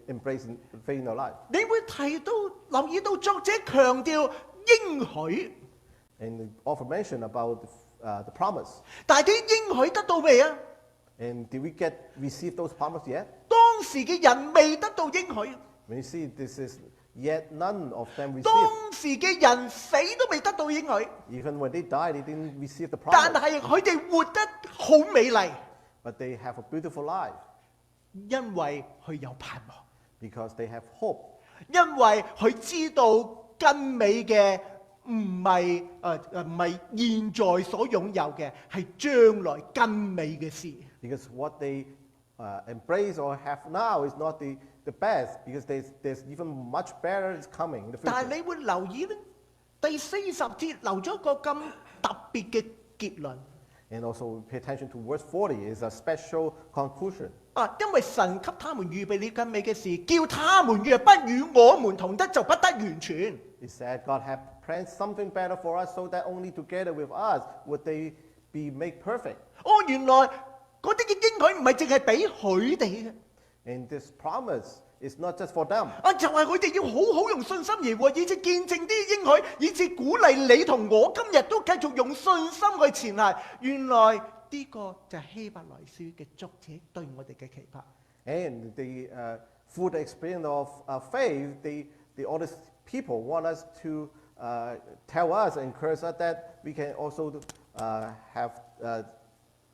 embracing faith in our life. 你會留意到作者強調應許。 And the author mentioned about the promise. 但係啲應許得到未啊？ And did we receive those promises yet? 當時嘅人未得到應許。 When you see this is yet none of them 當 received. 時嘅人死都未得到應許， Even when they died, they didn't receive the 但 promise. 係佢哋活得好美麗， But they have a beautiful life 因為佢有盼望， because they have hope. 因為佢知道更美嘅唔係現在所擁有嘅，係將來更美嘅事。 Because what they embrace or have now is not the best, because there's even much better is coming in the 但 future. 係你會留意咧，第40節留咗一個咁特別嘅結論。 And also pay attention to verse 40 is a special conclusion. 因為神給他們預備了更美嘅事，叫他們若不與我們同得，就不得完全。 It said God had planned something better for us, so that only together with us would they be made perfect. 原來嗰啲嘅應許唔係淨係俾佢哋嘅。 And this promise is not just for them. 就係佢哋要好好用信心而活，以致見證啲應許，以致鼓勵你同我今日都繼續用信心去前行。原來呢個就係希伯來書嘅作者對我哋嘅期盼。 And through the experience of faith, the other people want us to tell us, encourage us that we can also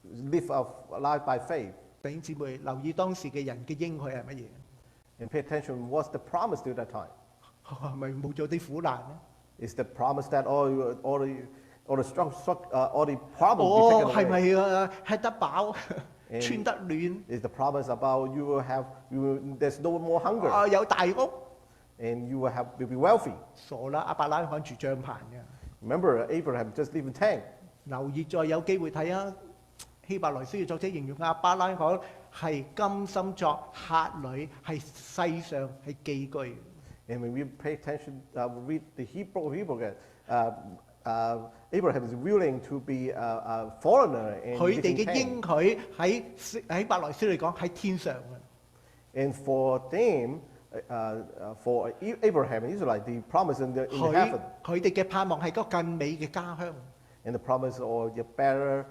live our life by faith. 弟兄姊妹留意當時嘅人嘅應許係乜嘢？ And pay attention, what's the promise to that time? 係咪冇咗啲苦難咧？ Is the promise that all the problems be taken 係 away? 咪吃得飽、 And 穿得暖、 Is the promise about there's no more hunger 有大屋？ and you'll be wealthy? 傻啦！亞伯拉罕住帳棚嘅。 Remember, Abraham just lived in tent. 留意再有機會睇啊！希伯來書嘅作者形容亞伯拉罕係甘心作客旅，係世上係寄居。 And when we pay attention, we read the Hebrew again. Abraham is willing to be a foreigner and 佢 live 哋 in 嘅應 tent. 許喺伯來書嚟講喺天上嘅。 And for them, for Abraham and Israelite, the promise in heaven 佢哋嘅盼望係個更美嘅家鄉。 and the promise of a better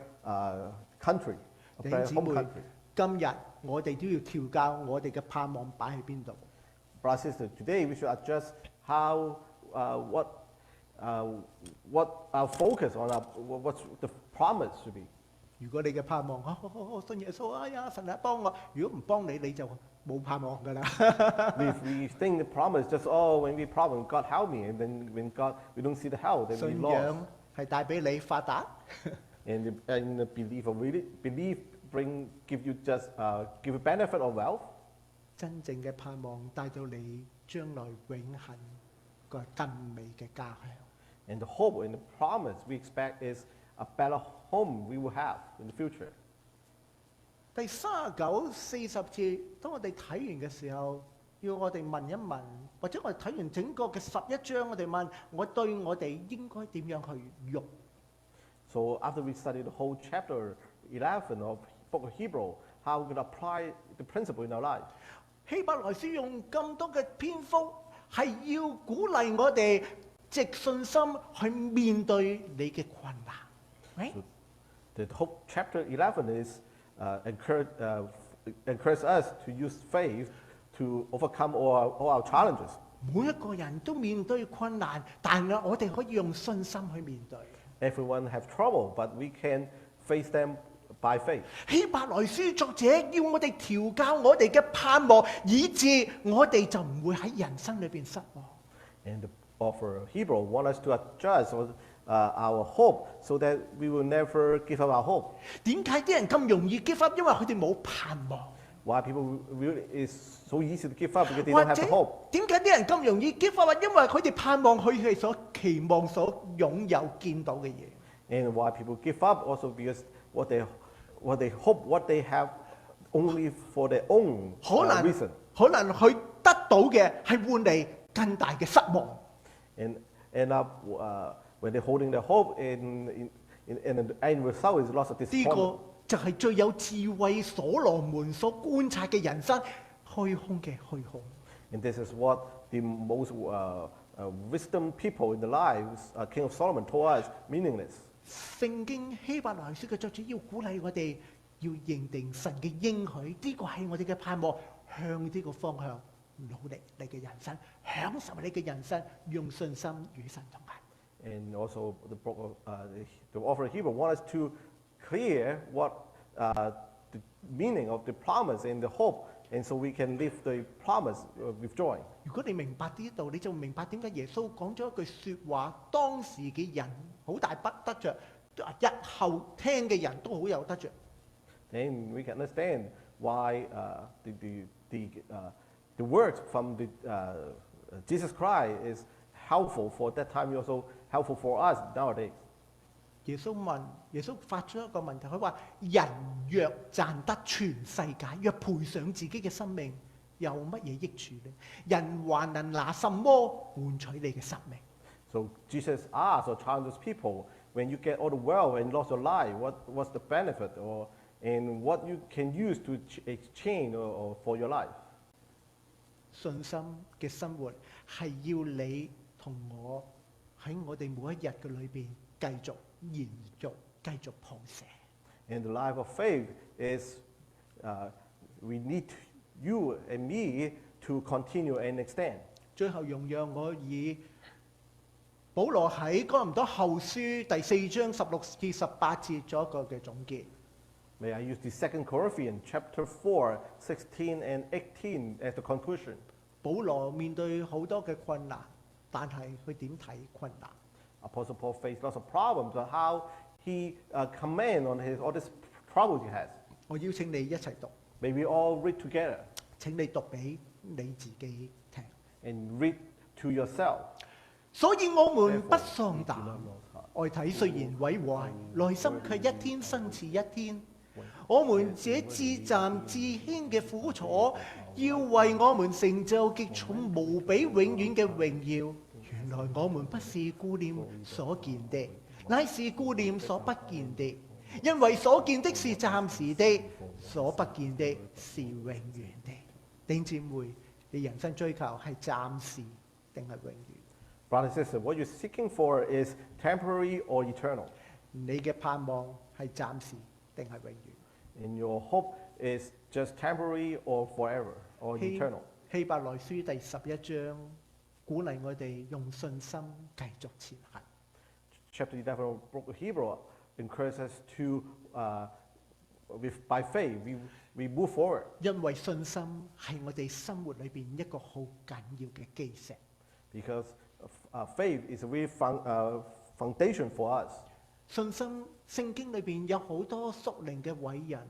country, a 弟兄 better 姊 home 妹 country.，今日我哋都要調教我哋嘅盼望擺喺邊度。 Brothers and sisters, today we should adjust what our focus on what the promise should be. 如果你嘅盼望，我信耶穌，哎呀，神啊幫我。如果唔幫你，你就冇盼望㗎啦。If we think the promise just when we problem God help me, and then when we don't see the help, then we 信 lost. 仰係帶俾你發達， And the belief give you give you benefit of wealth. 真正嘅盼望帶到你將來永恆個更美嘅家鄉。And the hope and the promise we expect is a better home we will have in the future. 第39、40節，當我哋睇完嘅時候，要我哋問一問，或者我哋睇完整個嘅11章，我哋問我哋應該點樣去用？ So after we study the whole chapter 11 of Book of Hebrew, how we can apply the principle in our life. 希伯來書用咁多嘅篇幅，係要鼓勵我哋藉信心去面對你嘅困難。Right? So the whole chapter 11 is encourage us to use faith to overcome all our challenges. 每一個人都面對困難，但係我哋可以用信心去面對。Everyone have trouble, but we can face them by faith. 希伯來書作者要我哋調教我哋嘅盼望，以致我哋就唔會喺人生裏邊失望。And the author of Hebrew want us to adjust our hope so that we will never give up our hope. 點解啲人咁容易 give up？因為佢哋冇盼望。Why people really is so easy to give up because they don't have the hope. 點解啲人咁容易 give up？因為佢哋盼望佢哋所期望、所擁有、見到嘅嘢。And why people give up also because what they hope, what they have only for their own reason. 可能佢得到嘅係換嚟更大嘅失望。And end up when they're holding their hope, and the end result is loss of 呢 disappointment. 個就係最有智慧所羅門所觀察嘅人生虛空嘅虛空。And this is what the most wisdom people in the lives, King of Solomon told us, meaningless. 聖經希伯來書嘅作者要鼓勵我哋要認定神嘅應許，呢個係我哋嘅盼望，向呢個方向努力你嘅人生，享受你嘅人生，用信心與神同行。And also the author of Hebrew want us to clear what the meaning of the promise and the hope, and so we can live the promise with joy. 如果你明白呢度，你就明白點解耶穌講咗一句説話，當時嘅人好大不得着，日後聽嘅人都好有得着。Then we can understand why the words from Jesus Christ is helpful for that time, also helpful for us nowadays. 耶穌發出一個問題，佢話：人若賺得全世界，若賠上自己嘅生命，有乜嘢益處呢？人還能拿什麼換取你嘅生命？ So Jesus asked or challenges people, when you get all the wealth and lost your life, what's the benefit, and what you can use to exchange or for your life? 信心嘅生活係要你同我喺我哋每一日嘅裏邊繼續延續、繼續譜寫。And the life of faith is we need you and me to continue and extend. 最後容讓我以保羅喺哥林多後書第4章16至18節做一個嘅總結。May I use the 2 Corinthians chapter 4, 16 and 18 as the conclusion. 保羅面對好多嘅困難，但係佢點睇困難？ Apostle Paul faced lots of problems, but how he comment on all these troubles he has. 我邀請你一齊讀， May we all read together 請你讀俾你自己聽。 and read to yourself. 所以我們不喪膽，外體雖然毀壞，內心卻一天新似一天。我們這至暫至輕嘅苦楚，要為我們成就極重無比永遠嘅榮耀。原來我們不是顧念所見的，乃是顧念所不見的。因為所見的是暫時的，所不見的是永遠的。弟兄姊妹，你人生追求係暫時定係永遠？ Brother and sister, what you're seeking for is temporary or eternal. 你嘅盼望係暫時定係永遠？ And your hope is just temporary or forever or eternal. 希伯來書第11章鼓勵我哋用信心繼續前行。Chapter 11 of Book of Hebrew encourages us to, by faith, we move forward. 因為信心係我哋生活裏邊一個好緊要嘅基石。Because faith is a real foundation for us. 信心聖經裏邊有好多屬靈嘅偉人，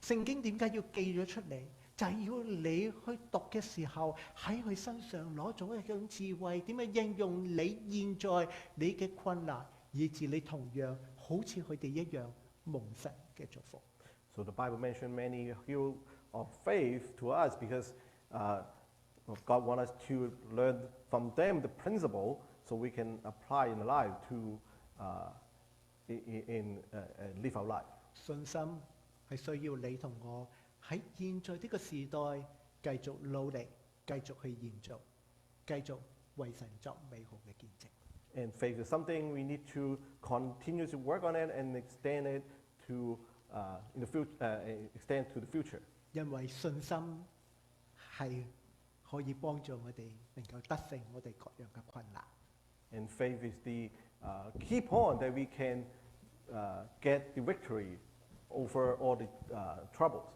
聖經點解要記咗出嚟？就係要你去讀嘅時候，喺佢身上攞咗一種智慧，點樣應用你現在你嘅困難，以致你同樣好似佢哋一樣蒙神嘅祝福。So the Bible mentioned many heroes of faith to us because God wants us to learn from them the principle so we can apply in life to live our life. 信心係需要你同我喺現在呢個時代繼續努力，繼續去延續，繼續為神作美好嘅見證。And faith is something we need to continue to work on it and extend it to extend to the future. 因為信心係可以幫助我哋能夠得勝我哋各樣嘅困難。And faith is the key point that we can get the victory over all the troubles.